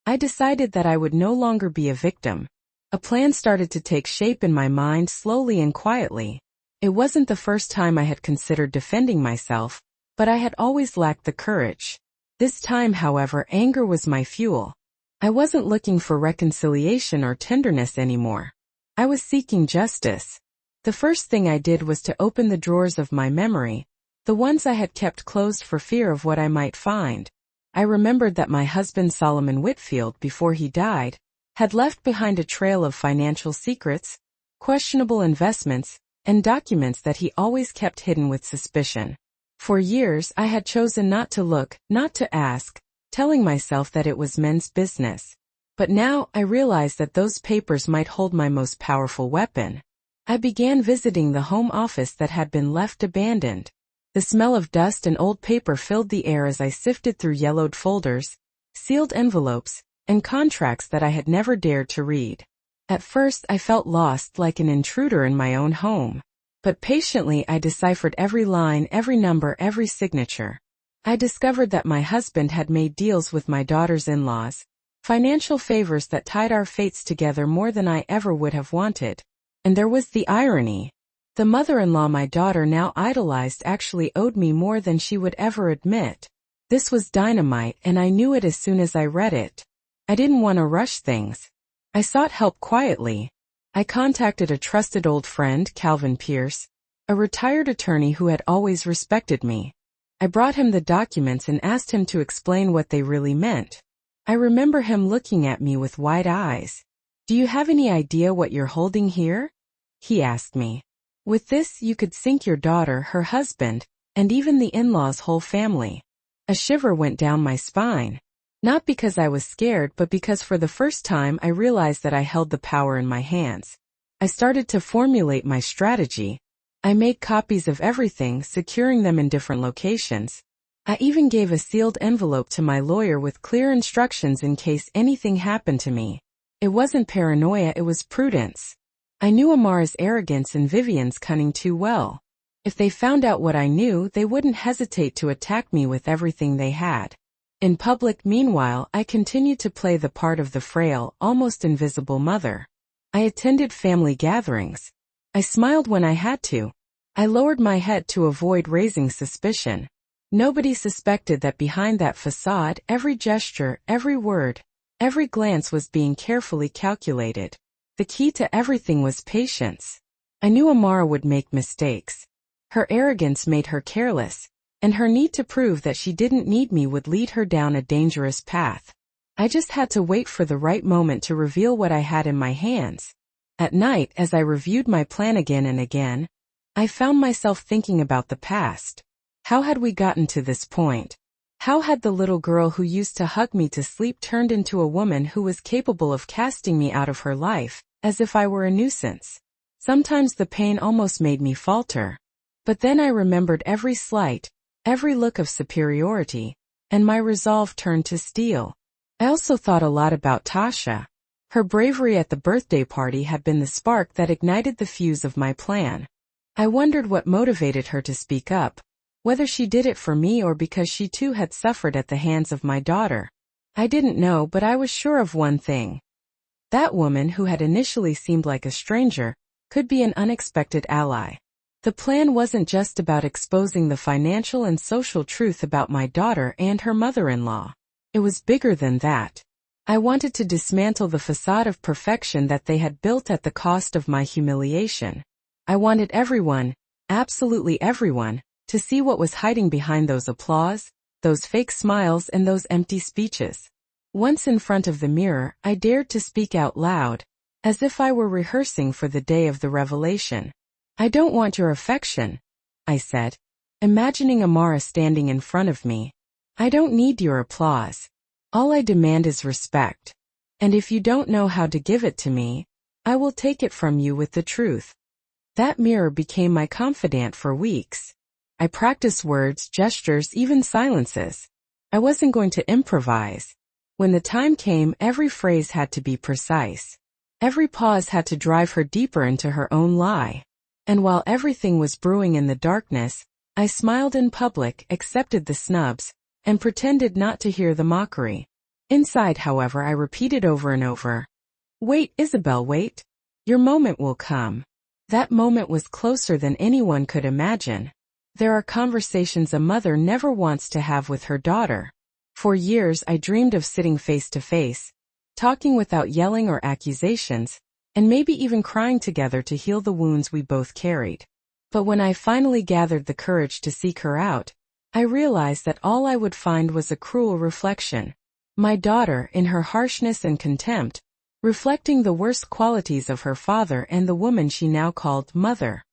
I decided that I would no longer be a victim. A plan started to take shape in my mind slowly and quietly. It wasn't the first time I had considered defending myself, but I had always lacked the courage. This time, however, anger was my fuel. I wasn't looking for reconciliation or tenderness anymore. I was seeking justice. The first thing I did was to open the drawers of my memory, the ones I had kept closed for fear of what I might find. I remembered that my husband Solomon Whitfield, before he died, had left behind a trail of financial secrets, questionable investments, and documents that he always kept hidden with suspicion. For years I had chosen not to look, not to ask, telling myself that it was men's business. But now I realized that those papers might hold my most powerful weapon. I began visiting the home office that had been left abandoned. The smell of dust and old paper filled the air as I sifted through yellowed folders, sealed envelopes, and contracts that I had never dared to read. At first I felt lost, like an intruder in my own home. But patiently I deciphered every line, every number, every signature. I discovered that my husband had made deals with my daughter's in-laws, financial favors that tied our fates together more than I ever would have wanted. And there was the irony. The mother-in-law my daughter now idolized actually owed me more than she would ever admit. This was dynamite, and I knew it as soon as I read it. I didn't want to rush things. I sought help quietly. I contacted a trusted old friend, Calvin Pierce, a retired attorney who had always respected me. I brought him the documents and asked him to explain what they really meant. I remember him looking at me with wide eyes. "Do you have any idea what you're holding here?" he asked me. With this you could sink your daughter, her husband, and even the in-laws' whole family. A shiver went down my spine. Not because I was scared, but because for the first time I realized that I held the power in my hands. I started to formulate my strategy. I made copies of everything, securing them in different locations. I even gave a sealed envelope to my lawyer with clear instructions in case anything happened to me. It wasn't paranoia, it was prudence. I knew Amara's arrogance and Vivian's cunning too well. If they found out what I knew, they wouldn't hesitate to attack me with everything they had. In public, meanwhile, I continued to play the part of the frail, almost invisible mother. I attended family gatherings. I smiled when I had to. I lowered my head to avoid raising suspicion. Nobody suspected that behind that facade, every gesture, every word, every glance was being carefully calculated. The key to everything was patience. I knew Amara would make mistakes. Her arrogance made her careless, and her need to prove that she didn't need me would lead her down a dangerous path. I just had to wait for the right moment to reveal what I had in my hands. At night, as I reviewed my plan again and again, I found myself thinking about the past. How had we gotten to this point? How had the little girl who used to hug me to sleep turned into a woman who was capable of casting me out of her life, as if I were a nuisance? Sometimes the pain almost made me falter. But then I remembered every slight, every look of superiority, and my resolve turned to steel. I also thought a lot about Tasha. Her bravery at the birthday party had been the spark that ignited the fuse of my plan. I wondered what motivated her to speak up, whether she did it for me or because she too had suffered at the hands of my daughter. I didn't know, but I was sure of one thing. That woman, who had initially seemed like a stranger, could be an unexpected ally. The plan wasn't just about exposing the financial and social truth about my daughter and her mother-in-law. It was bigger than that. I wanted to dismantle the facade of perfection that they had built at the cost of my humiliation. I wanted everyone, absolutely everyone, to see what was hiding behind those applause, those fake smiles, and those empty speeches. Once in front of the mirror, I dared to speak out loud, as if I were rehearsing for the day of the revelation. "I don't want your affection," I said, imagining Amara standing in front of me. "I don't need your applause. All I demand is respect. And if you don't know how to give it to me, I will take it from you with the truth." That mirror became my confidant for weeks. I practiced words, gestures, even silences. I wasn't going to improvise. When the time came, every phrase had to be precise. Every pause had to drive her deeper into her own lie. And while everything was brewing in the darkness, I smiled in public, accepted the snubs, and pretended not to hear the mockery. Inside, however, I repeated over and over, "Wait, Isabel, wait. Your moment will come." That moment was closer than anyone could imagine. There are conversations a mother never wants to have with her daughter. For years I dreamed of sitting face to face, talking without yelling or accusations, and maybe even crying together to heal the wounds we both carried. But when I finally gathered the courage to seek her out, I realized that all I would find was a cruel reflection. My daughter, in her harshness and contempt, reflecting the worst qualities of her father and the woman she now called mother.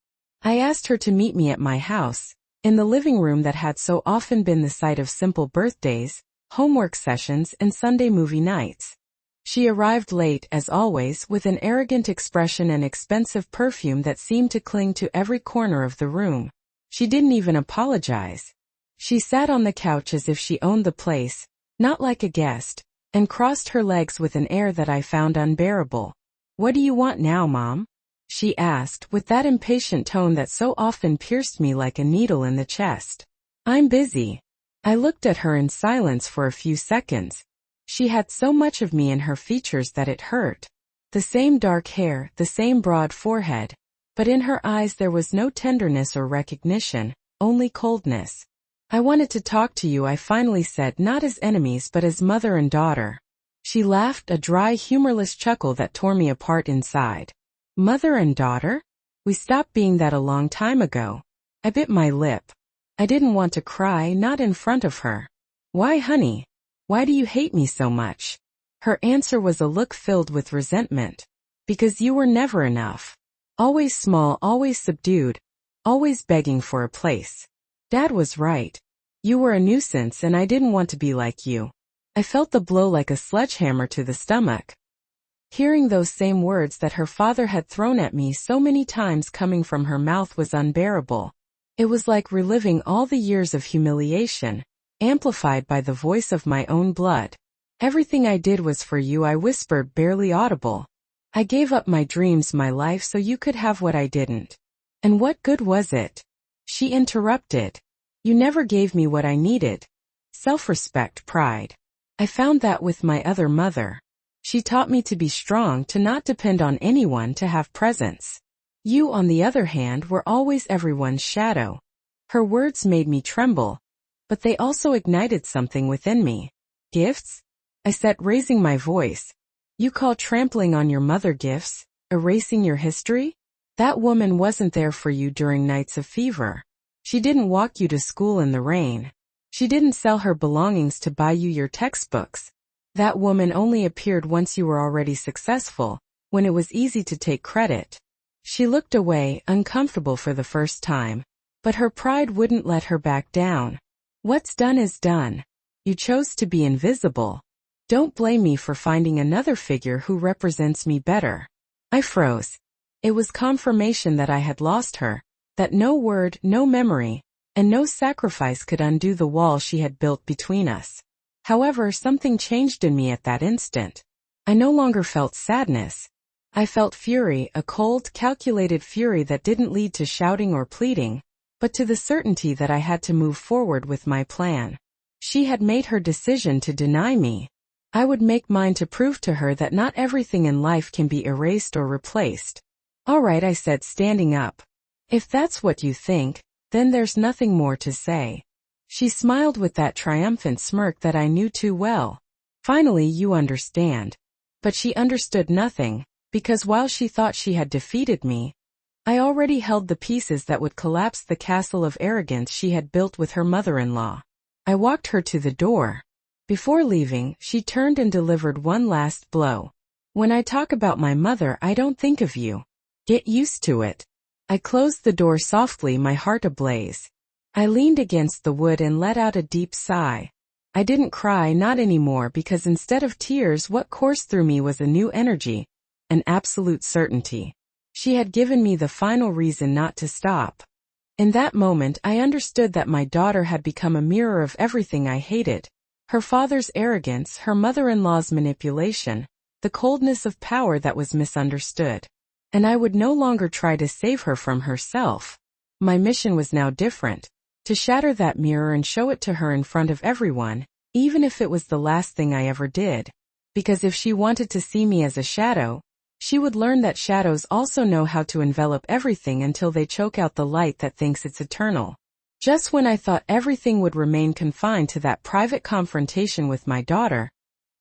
I asked her to meet me at my house, in the living room that had so often been the site of simple birthdays, homework sessions, and Sunday movie nights. She arrived late, as always, with an arrogant expression and expensive perfume that seemed to cling to every corner of the room. She didn't even apologize. She sat on the couch as if she owned the place, not like a guest, and crossed her legs with an air that I found unbearable. "What do you want now, Mom?" she asked, with that impatient tone that so often pierced me like a needle in the chest. "I'm busy." I looked at her in silence for a few seconds. She had so much of me in her features that it hurt. The same dark hair, the same broad forehead, but in her eyes there was no tenderness or recognition, only coldness. "I wanted to talk to you," I finally said, "not as enemies but as mother and daughter." She laughed, a dry, humorless chuckle that tore me apart inside. "Mother and daughter? We stopped being that a long time ago." I bit my lip. I didn't want to cry, not in front of her. "Why, honey? Why do you hate me so much?" Her answer was a look filled with resentment. "Because you were never enough." Always small, always subdued, always begging for a place. Dad was right. You were a nuisance and I didn't want to be like you. I felt the blow like a sledgehammer to the stomach. Hearing those same words that her father had thrown at me so many times coming from her mouth was unbearable. It was like reliving all the years of humiliation, amplified by the voice of my own blood. Everything I did was for you, I whispered, barely audible. I gave up my dreams, my life, so you could have what I didn't. And what good was it? She interrupted. You never gave me what I needed. Self-respect, pride. I found that with my other mother. She taught me to be strong, to not depend on anyone, to have presence. You, on the other hand, were always everyone's shadow. Her words made me tremble, but they also ignited something within me. Gifts? I said, raising my voice. You call trampling on your mother gifts? Erasing your history? That woman wasn't there for you during nights of fever. She didn't walk you to school in the rain. She didn't sell her belongings to buy you your textbooks. That woman only appeared once you were already successful, when it was easy to take credit. She looked away, uncomfortable for the first time, but her pride wouldn't let her back down. What's done is done. You chose to be invisible. Don't blame me for finding another figure who represents me better. I froze. It was confirmation that I had lost her, that no word, no memory, and no sacrifice could undo the wall she had built between us. However, something changed in me at that instant. I no longer felt sadness. I felt fury, a cold, calculated fury that didn't lead to shouting or pleading, but to the certainty that I had to move forward with my plan. She had made her decision to deny me. I would make mine to prove to her that not everything in life can be erased or replaced. All right, I said, standing up. If that's what you think, then there's nothing more to say. She smiled with that triumphant smirk that I knew too well. Finally, you understand. But she understood nothing, because while she thought she had defeated me, I already held the pieces that would collapse the castle of arrogance she had built with her mother-in-law. I walked her to the door. Before leaving, she turned and delivered one last blow. When I talk about my mother, I don't think of you. Get used to it. I closed the door softly, my heart ablaze. I leaned against the wood and let out a deep sigh. I didn't cry, not anymore, because instead of tears, what coursed through me was a new energy, an absolute certainty. She had given me the final reason not to stop. In that moment, I understood that my daughter had become a mirror of everything I hated. Her father's arrogance, her mother-in-law's manipulation, the coldness of power that was misunderstood. And I would no longer try to save her from herself. My mission was now different. To shatter that mirror and show it to her in front of everyone, even if it was the last thing I ever did. Because if she wanted to see me as a shadow, she would learn that shadows also know how to envelop everything until they choke out the light that thinks it's eternal. Just when I thought everything would remain confined to that private confrontation with my daughter,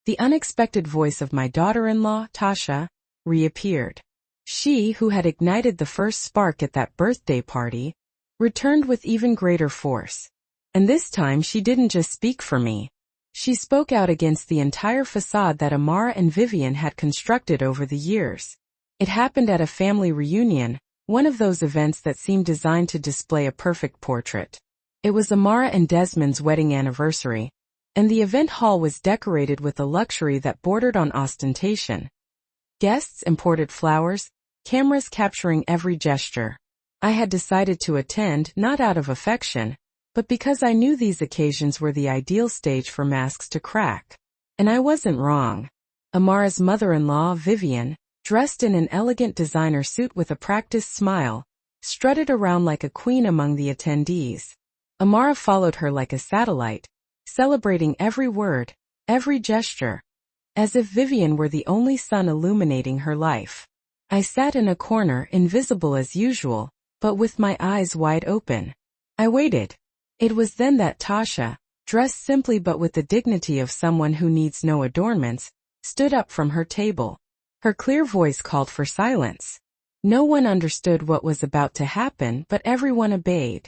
the unexpected voice of my daughter-in-law, Tasha, reappeared. She, who had ignited the first spark at that birthday party, returned with even greater force. And this time she didn't just speak for me. She spoke out against the entire facade that Amara and Vivian had constructed over the years. It happened at a family reunion, one of those events that seemed designed to display a perfect portrait. It was Amara and Desmond's wedding anniversary, and the event hall was decorated with a luxury that bordered on ostentation. Guests imported flowers, cameras capturing every gesture. I had decided to attend, not out of affection, but because I knew these occasions were the ideal stage for masks to crack. And I wasn't wrong. Amara's mother-in-law, Vivian, dressed in an elegant designer suit with a practiced smile, strutted around like a queen among the attendees. Amara followed her like a satellite, celebrating every word, every gesture, as if Vivian were the only sun illuminating her life. I sat in a corner, invisible as usual, but with my eyes wide open. I waited. It was then that Tasha, dressed simply but with the dignity of someone who needs no adornments, stood up from her table. Her clear voice called for silence. No one understood what was about to happen, but everyone obeyed.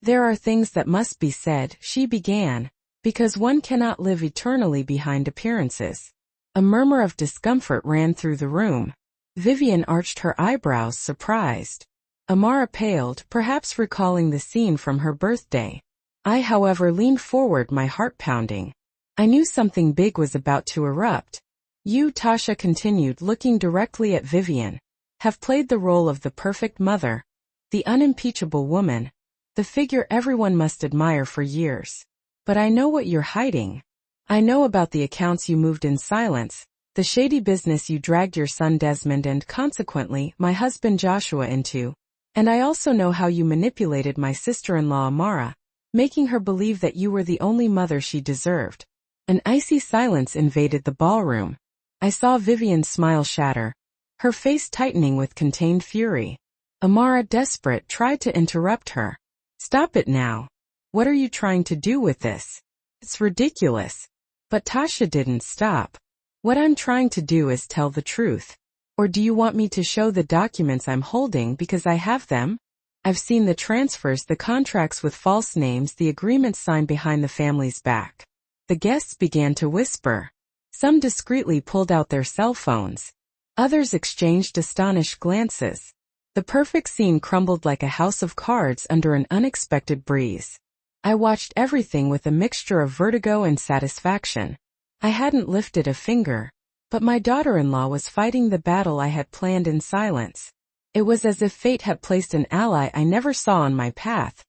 There are things that must be said, she began, because one cannot live eternally behind appearances. A murmur of discomfort ran through the room. Vivian arched her eyebrows, surprised. Amara paled, perhaps recalling the scene from her birthday. I, however, leaned forward, my heart pounding. I knew something big was about to erupt. You, Tasha continued, looking directly at Vivian, have played the role of the perfect mother, the unimpeachable woman, the figure everyone must admire for years. But I know what you're hiding. I know about the accounts you moved in silence, the shady business you dragged your son Desmond and consequently my husband Joshua into, and I also know how you manipulated my sister-in-law Amara, making her believe that you were the only mother she deserved. An icy silence invaded the ballroom. I saw Vivian's smile shatter, her face tightening with contained fury. Amara, desperate, tried to interrupt her. Stop it now. What are you trying to do with this? It's ridiculous. But Tasha didn't stop. What I'm trying to do is tell the truth. Or do you want me to show the documents I'm holding because I have them? I've seen the transfers, the contracts with false names, the agreements signed behind the family's back. The guests began to whisper. Some discreetly pulled out their cell phones. Others exchanged astonished glances. The perfect scene crumbled like a house of cards under an unexpected breeze. I watched everything with a mixture of vertigo and satisfaction. I hadn't lifted a finger, but my daughter-in-law was fighting the battle I had planned in silence. It was as if fate had placed an ally I never saw on my path,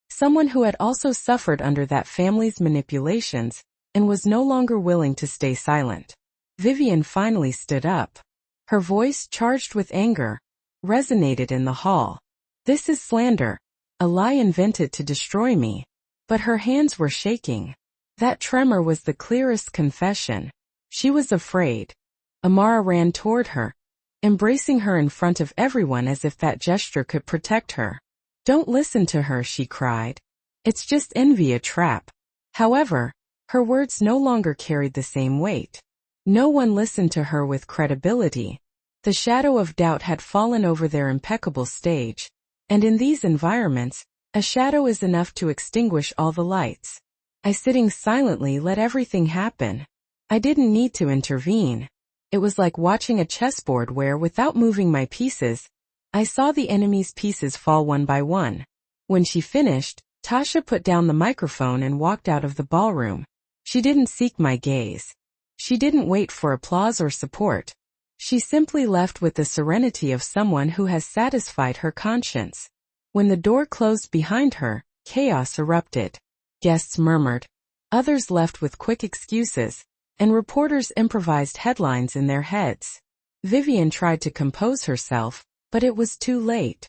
someone who had also suffered under that family's manipulations and was no longer willing to stay silent. Vivian finally stood up. Her voice, charged with anger, resonated in the hall. This is slander, a lie invented to destroy me. But her hands were shaking. That tremor was the clearest confession. She was afraid. Amara ran toward her, embracing her in front of everyone as if that gesture could protect her. Don't listen to her, she cried. It's just envy, a trap. However, her words no longer carried the same weight. No one listened to her with credibility. The shadow of doubt had fallen over their impeccable stage, and in these environments, a shadow is enough to extinguish all the lights. I, sitting silently, let everything happen. I didn't need to intervene. It was like watching a chessboard where, without moving my pieces, I saw the enemy's pieces fall one by one. When she finished, Tasha put down the microphone and walked out of the ballroom. She didn't seek my gaze. She didn't wait for applause or support. She simply left with the serenity of someone who has satisfied her conscience. When the door closed behind her, chaos erupted. Guests murmured. Others left with quick excuses, and reporters improvised headlines in their heads. Vivian tried to compose herself, but it was too late.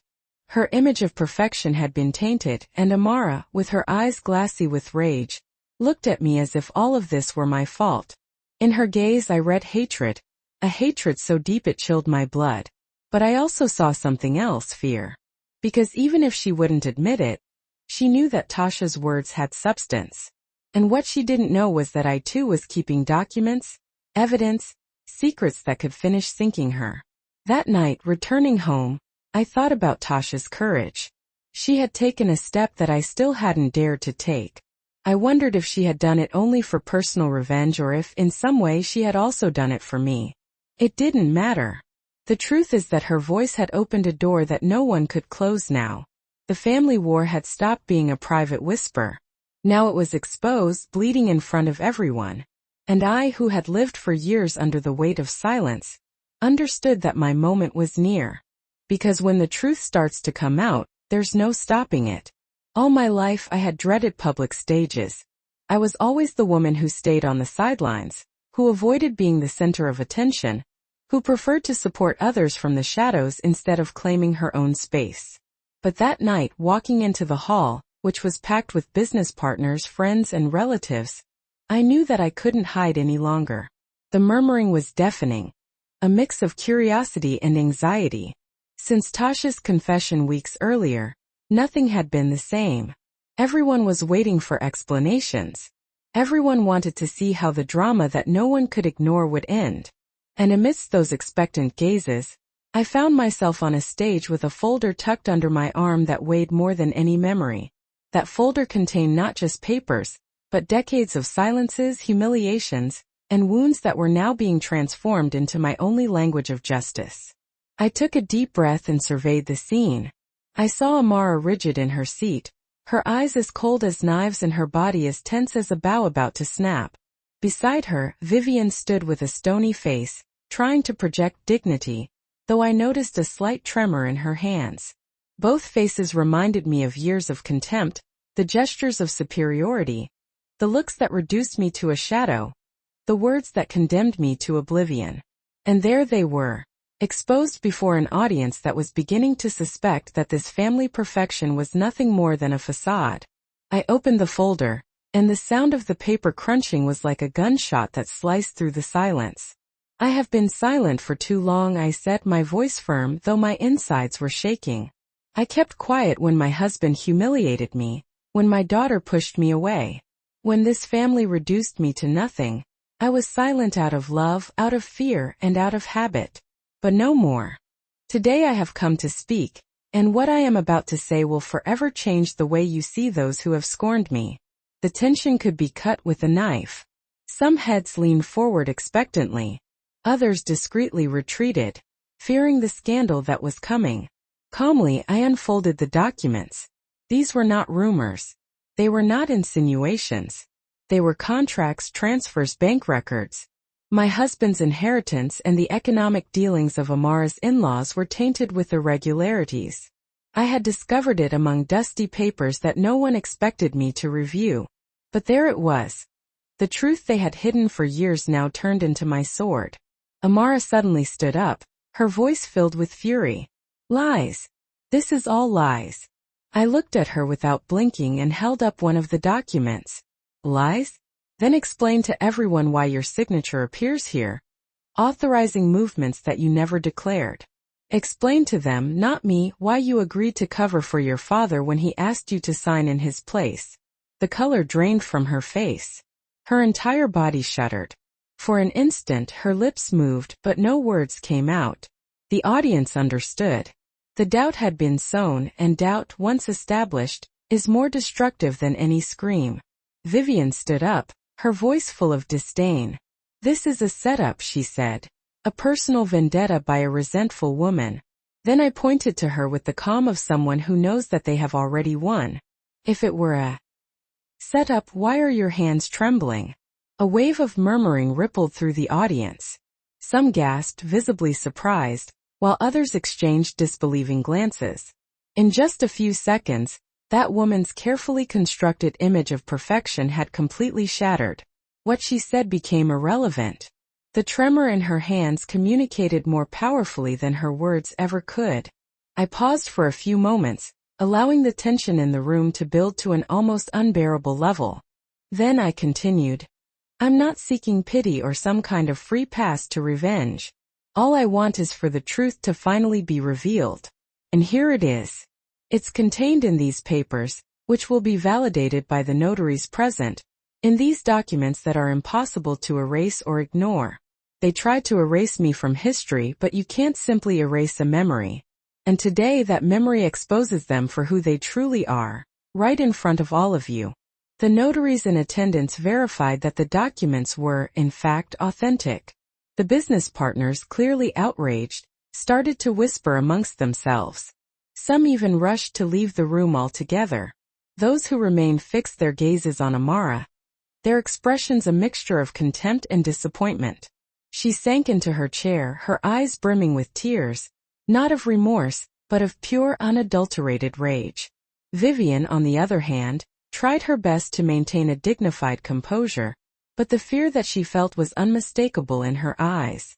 Her image of perfection had been tainted, and Amara, with her eyes glassy with rage, looked at me as if all of this were my fault. In her gaze I read hatred, a hatred so deep it chilled my blood. But I also saw something else, fear. Because even if she wouldn't admit it, she knew that Tasha's words had substance. And what she didn't know was that I too was keeping documents, evidence, secrets that could finish sinking her. That night, returning home, I thought about Tasha's courage. She had taken a step that I still hadn't dared to take. I wondered if she had done it only for personal revenge or if, in some way, she had also done it for me. It didn't matter. The truth is that her voice had opened a door that no one could close now. The family war had stopped being a private whisper. Now it was exposed, bleeding in front of everyone. And I, who had lived for years under the weight of silence, understood that my moment was near. Because when the truth starts to come out, there's no stopping it. All my life I had dreaded public stages. I was always the woman who stayed on the sidelines, who avoided being the center of attention, who preferred to support others from the shadows instead of claiming her own space. But that night, walking into the hall, which was packed with business partners, friends, and relatives, I knew that I couldn't hide any longer. The murmuring was deafening, a mix of curiosity and anxiety. Since Tasha's confession weeks earlier, nothing had been the same. Everyone was waiting for explanations. Everyone wanted to see how the drama that no one could ignore would end. And amidst those expectant gazes, I found myself on a stage with a folder tucked under my arm that weighed more than any memory. That folder contained not just papers, but decades of silences, humiliations, and wounds that were now being transformed into my only language of justice. I took a deep breath and surveyed the scene. I saw Amara rigid in her seat, her eyes as cold as knives and her body as tense as a bow about to snap. Beside her, Vivian stood with a stony face, trying to project dignity, though I noticed a slight tremor in her hands. Both faces reminded me of years of contempt, the gestures of superiority, the looks that reduced me to a shadow, the words that condemned me to oblivion. And there they were, exposed before an audience that was beginning to suspect that this family perfection was nothing more than a facade. I opened the folder, and the sound of the paper crunching was like a gunshot that sliced through the silence. "I have been silent for too long," I said, my voice firm though my insides were shaking. "I kept quiet when my husband humiliated me, when my daughter pushed me away. When this family reduced me to nothing, I was silent out of love, out of fear, and out of habit. But no more. Today I have come to speak, and what I am about to say will forever change the way you see those who have scorned me." The tension could be cut with a knife. Some heads leaned forward expectantly. Others discreetly retreated, fearing the scandal that was coming. Calmly, I unfolded the documents. These were not rumors. They were not insinuations. They were contracts, transfers, bank records. My husband's inheritance and the economic dealings of Amara's in-laws were tainted with irregularities. I had discovered it among dusty papers that no one expected me to review. But there it was. The truth they had hidden for years now turned into my sword. Amara suddenly stood up, her voice filled with fury. "Lies. This is all lies." I looked at her without blinking and held up one of the documents. "Lies? Then explain to everyone why your signature appears here, authorizing movements that you never declared. Explain to them, not me, why you agreed to cover for your father when he asked you to sign in his place." The color drained from her face. Her entire body shuddered. For an instant her lips moved, but no words came out. The audience understood. The doubt had been sown, and doubt, once established, is more destructive than any scream. Vivian stood up, her voice full of disdain. "This is a setup," she said. "A personal vendetta by a resentful woman." Then I pointed to her with the calm of someone who knows that they have already won. "If it were a setup, why are your hands trembling?" A wave of murmuring rippled through the audience. Some gasped, visibly surprised, while others exchanged disbelieving glances. In just a few seconds, that woman's carefully constructed image of perfection had completely shattered. What she said became irrelevant. The tremor in her hands communicated more powerfully than her words ever could. I paused for a few moments, allowing the tension in the room to build to an almost unbearable level. Then I continued. "I'm not seeking pity or some kind of free pass to revenge. All I want is for the truth to finally be revealed. And here it is. It's contained in these papers, which will be validated by the notaries present, in these documents that are impossible to erase or ignore. They tried to erase me from history, but you can't simply erase a memory. And today that memory exposes them for who they truly are, right in front of all of you." The notaries in attendance verified that the documents were, in fact, authentic. The business partners, clearly outraged, started to whisper amongst themselves. Some even rushed to leave the room altogether. Those who remained fixed their gazes on Amara, their expressions a mixture of contempt and disappointment. She sank into her chair, her eyes brimming with tears, not of remorse, but of pure unadulterated rage. Vivian, on the other hand, tried her best to maintain a dignified composure, but the fear that she felt was unmistakable in her eyes.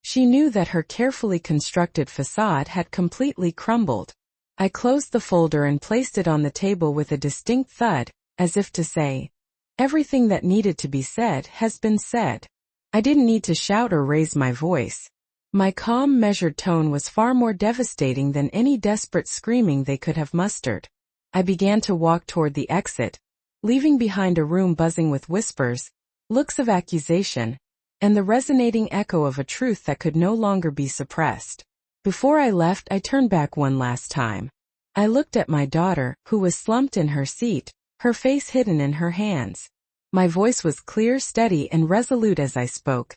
She knew that her carefully constructed facade had completely crumbled. I closed the folder and placed it on the table with a distinct thud, as if to say, "Everything that needed to be said has been said." I didn't need to shout or raise my voice. My calm, measured tone was far more devastating than any desperate screaming they could have mustered. I began to walk toward the exit, leaving behind a room buzzing with whispers, looks of accusation, and the resonating echo of a truth that could no longer be suppressed. Before I left, I turned back one last time. I looked at my daughter, who was slumped in her seat, her face hidden in her hands. My voice was clear, steady, and resolute as I spoke.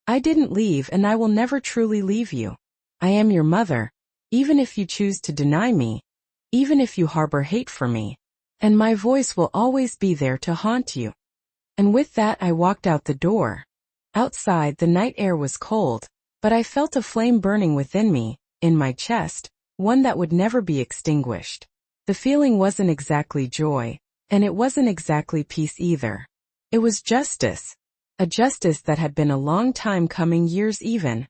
"I didn't leave, and I will never truly leave you. I am your mother, even if you choose to deny me, even if you harbor hate for me, and my voice will always be there to haunt you." And with that I walked out the door. Outside, the night air was cold, but I felt a flame burning within me, in my chest, one that would never be extinguished. The feeling wasn't exactly joy, and it wasn't exactly peace either. It was justice. A justice that had been a long time coming, years even,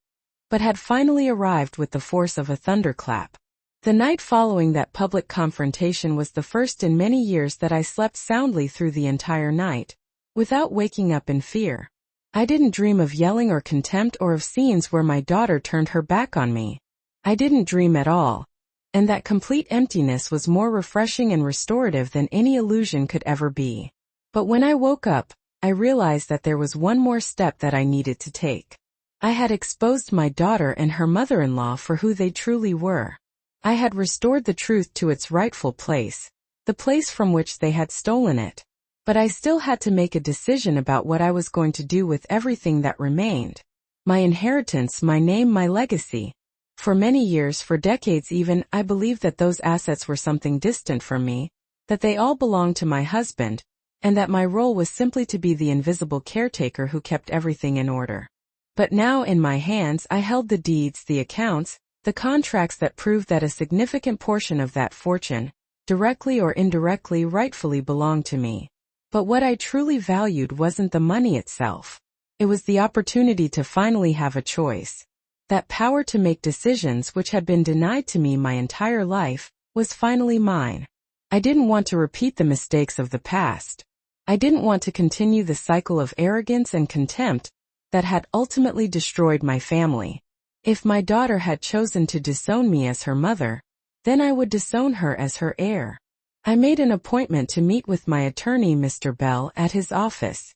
but had finally arrived with the force of a thunderclap. The night following that public confrontation was the first in many years that I slept soundly through the entire night, without waking up in fear. I didn't dream of yelling or contempt or of scenes where my daughter turned her back on me. I didn't dream at all. And that complete emptiness was more refreshing and restorative than any illusion could ever be. But when I woke up, I realized that there was one more step that I needed to take. I had exposed my daughter and her mother-in-law for who they truly were. I had restored the truth to its rightful place, the place from which they had stolen it. But I still had to make a decision about what I was going to do with everything that remained. My inheritance, my name, my legacy. For many years, for decades even, I believed that those assets were something distant from me, that they all belonged to my husband, and that my role was simply to be the invisible caretaker who kept everything in order. But now in my hands I held the deeds, the accounts, the contracts that proved that a significant portion of that fortune, directly or indirectly, rightfully belonged to me. But what I truly valued wasn't the money itself. It was the opportunity to finally have a choice. That power to make decisions which had been denied to me my entire life, was finally mine. I didn't want to repeat the mistakes of the past. I didn't want to continue the cycle of arrogance and contempt that had ultimately destroyed my family. If my daughter had chosen to disown me as her mother, then I would disown her as her heir. I made an appointment to meet with my attorney, Mr. Bell, at his office.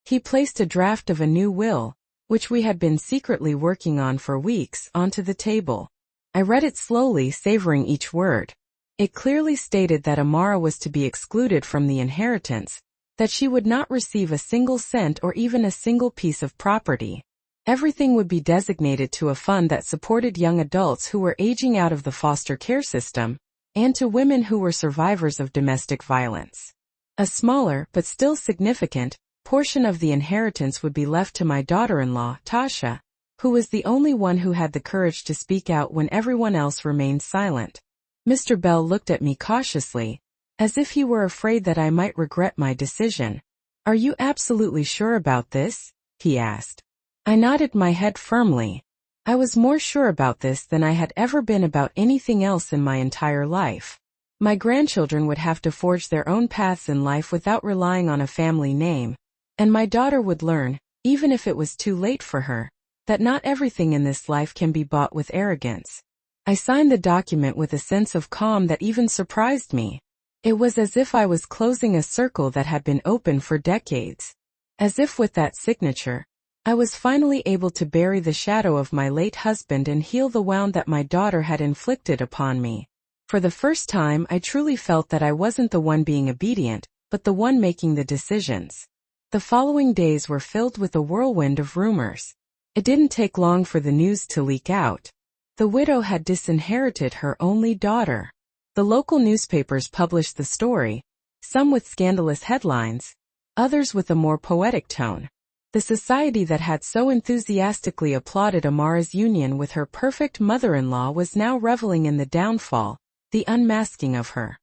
He placed a draft of a new will, which we had been secretly working on for weeks, onto the table. I read it slowly, savoring each word. It clearly stated that Amara was to be excluded from the inheritance, that she would not receive a single cent or even a single piece of property. Everything would be designated to a fund that supported young adults who were aging out of the foster care system, and to women who were survivors of domestic violence. A smaller, but still significant, portion of the inheritance would be left to my daughter-in-law, Tasha, who was the only one who had the courage to speak out when everyone else remained silent. Mr. Bell looked at me cautiously, as if he were afraid that I might regret my decision. "Are you absolutely sure about this?" he asked. I nodded my head firmly. I was more sure about this than I had ever been about anything else in my entire life. My grandchildren would have to forge their own paths in life without relying on a family name, and my daughter would learn, even if it was too late for her, that not everything in this life can be bought with arrogance. I signed the document with a sense of calm that even surprised me. It was as if I was closing a circle that had been open for decades. As if with that signature, I was finally able to bury the shadow of my late husband and heal the wound that my daughter had inflicted upon me. For the first time, I truly felt that I wasn't the one being obedient, but the one making the decisions. The following days were filled with a whirlwind of rumors. It didn't take long for the news to leak out. The widow had disinherited her only daughter. The local newspapers published the story, some with scandalous headlines, others with a more poetic tone. The society that had so enthusiastically applauded Amara's union with her perfect mother-in-law was now reveling in the downfall, the unmasking of her.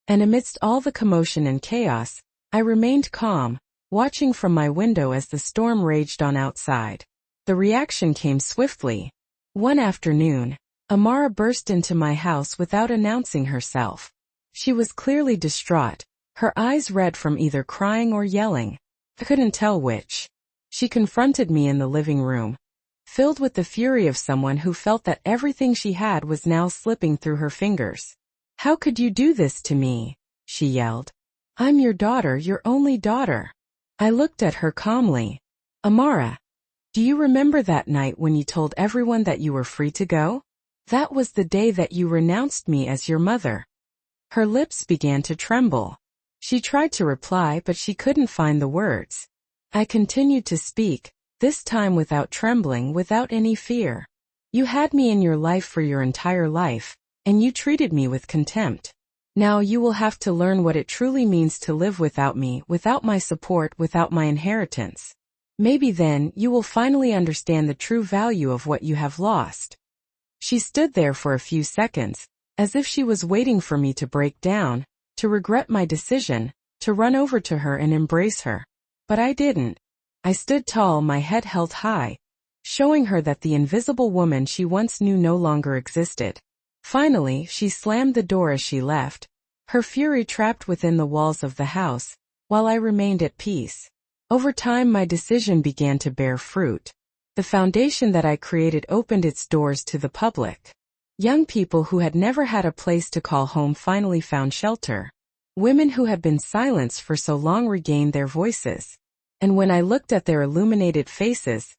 And amidst all the commotion and chaos, I remained calm, watching from my window as the storm raged on outside. The reaction came swiftly. One afternoon, Amara burst into my house without announcing herself. She was clearly distraught, her eyes red from either crying or yelling. I couldn't tell which. She confronted me in the living room, filled with the fury of someone who felt that everything she had was now slipping through her fingers. "How could you do this to me?" she yelled. "I'm your daughter, your only daughter." I looked at her calmly. "Amara, do you remember that night when you told everyone that you were free to go? That was the day that you renounced me as your mother." Her lips began to tremble. She tried to reply, but she couldn't find the words. I continued to speak, this time without trembling, without any fear. You had me in your life for your entire life, and you treated me with contempt. Now you will have to learn what it truly means to live without me, without my support, without my inheritance. Maybe then you will finally understand the true value of what you have lost." She stood there for a few seconds, as if she was waiting for me to break down, to regret my decision, to run over to her and embrace her. But I didn't. I stood tall, my head held high, showing her that the invisible woman she once knew no longer existed. Finally, she slammed the door as she left, her fury trapped within the walls of the house, while I remained at peace. Over time, my decision began to bear fruit. The foundation that I created opened its doors to the public. Young people who had never had a place to call home finally found shelter. Women who had been silenced for so long regained their voices. And when I looked at their illuminated faces,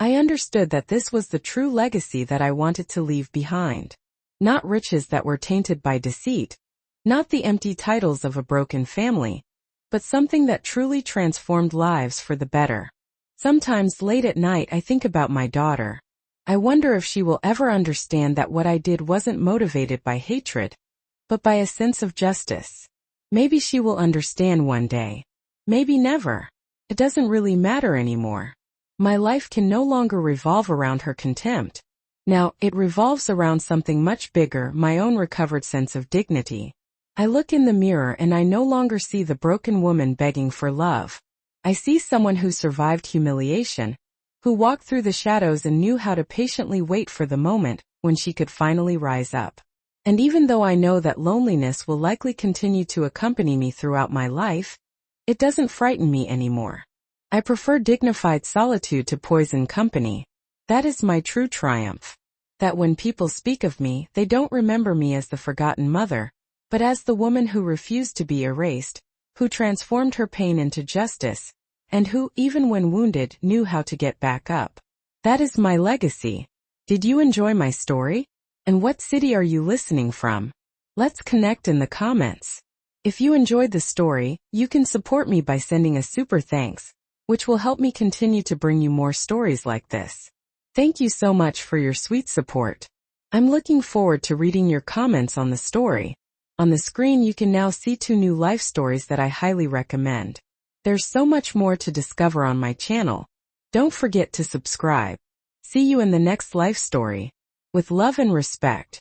I understood that this was the true legacy that I wanted to leave behind. Not riches that were tainted by deceit, not the empty titles of a broken family, but something that truly transformed lives for the better. Sometimes late at night I think about my daughter. I wonder if she will ever understand that what I did wasn't motivated by hatred, but by a sense of justice. Maybe she will understand one day. Maybe never. It doesn't really matter anymore. My life can no longer revolve around her contempt. Now, it revolves around something much bigger, my own recovered sense of dignity. I look in the mirror and I no longer see the broken woman begging for love. I see someone who survived humiliation, who walked through the shadows and knew how to patiently wait for the moment when she could finally rise up. And even though I know that loneliness will likely continue to accompany me throughout my life, it doesn't frighten me anymore. I prefer dignified solitude to poisoned company. That is my true triumph. That when people speak of me, they don't remember me as the forgotten mother, but as the woman who refused to be erased, who transformed her pain into justice, and who, even when wounded, knew how to get back up. That is my legacy. Did you enjoy my story? And what city are you listening from? Let's connect in the comments. If you enjoyed the story, you can support me by sending a super thanks, which will help me continue to bring you more stories like this. Thank you so much for your sweet support. I'm looking forward to reading your comments on the story. On the screen you can now see 2 new life stories that I highly recommend. There's so much more to discover on my channel. Don't forget to subscribe. See you in the next life story. With love and respect.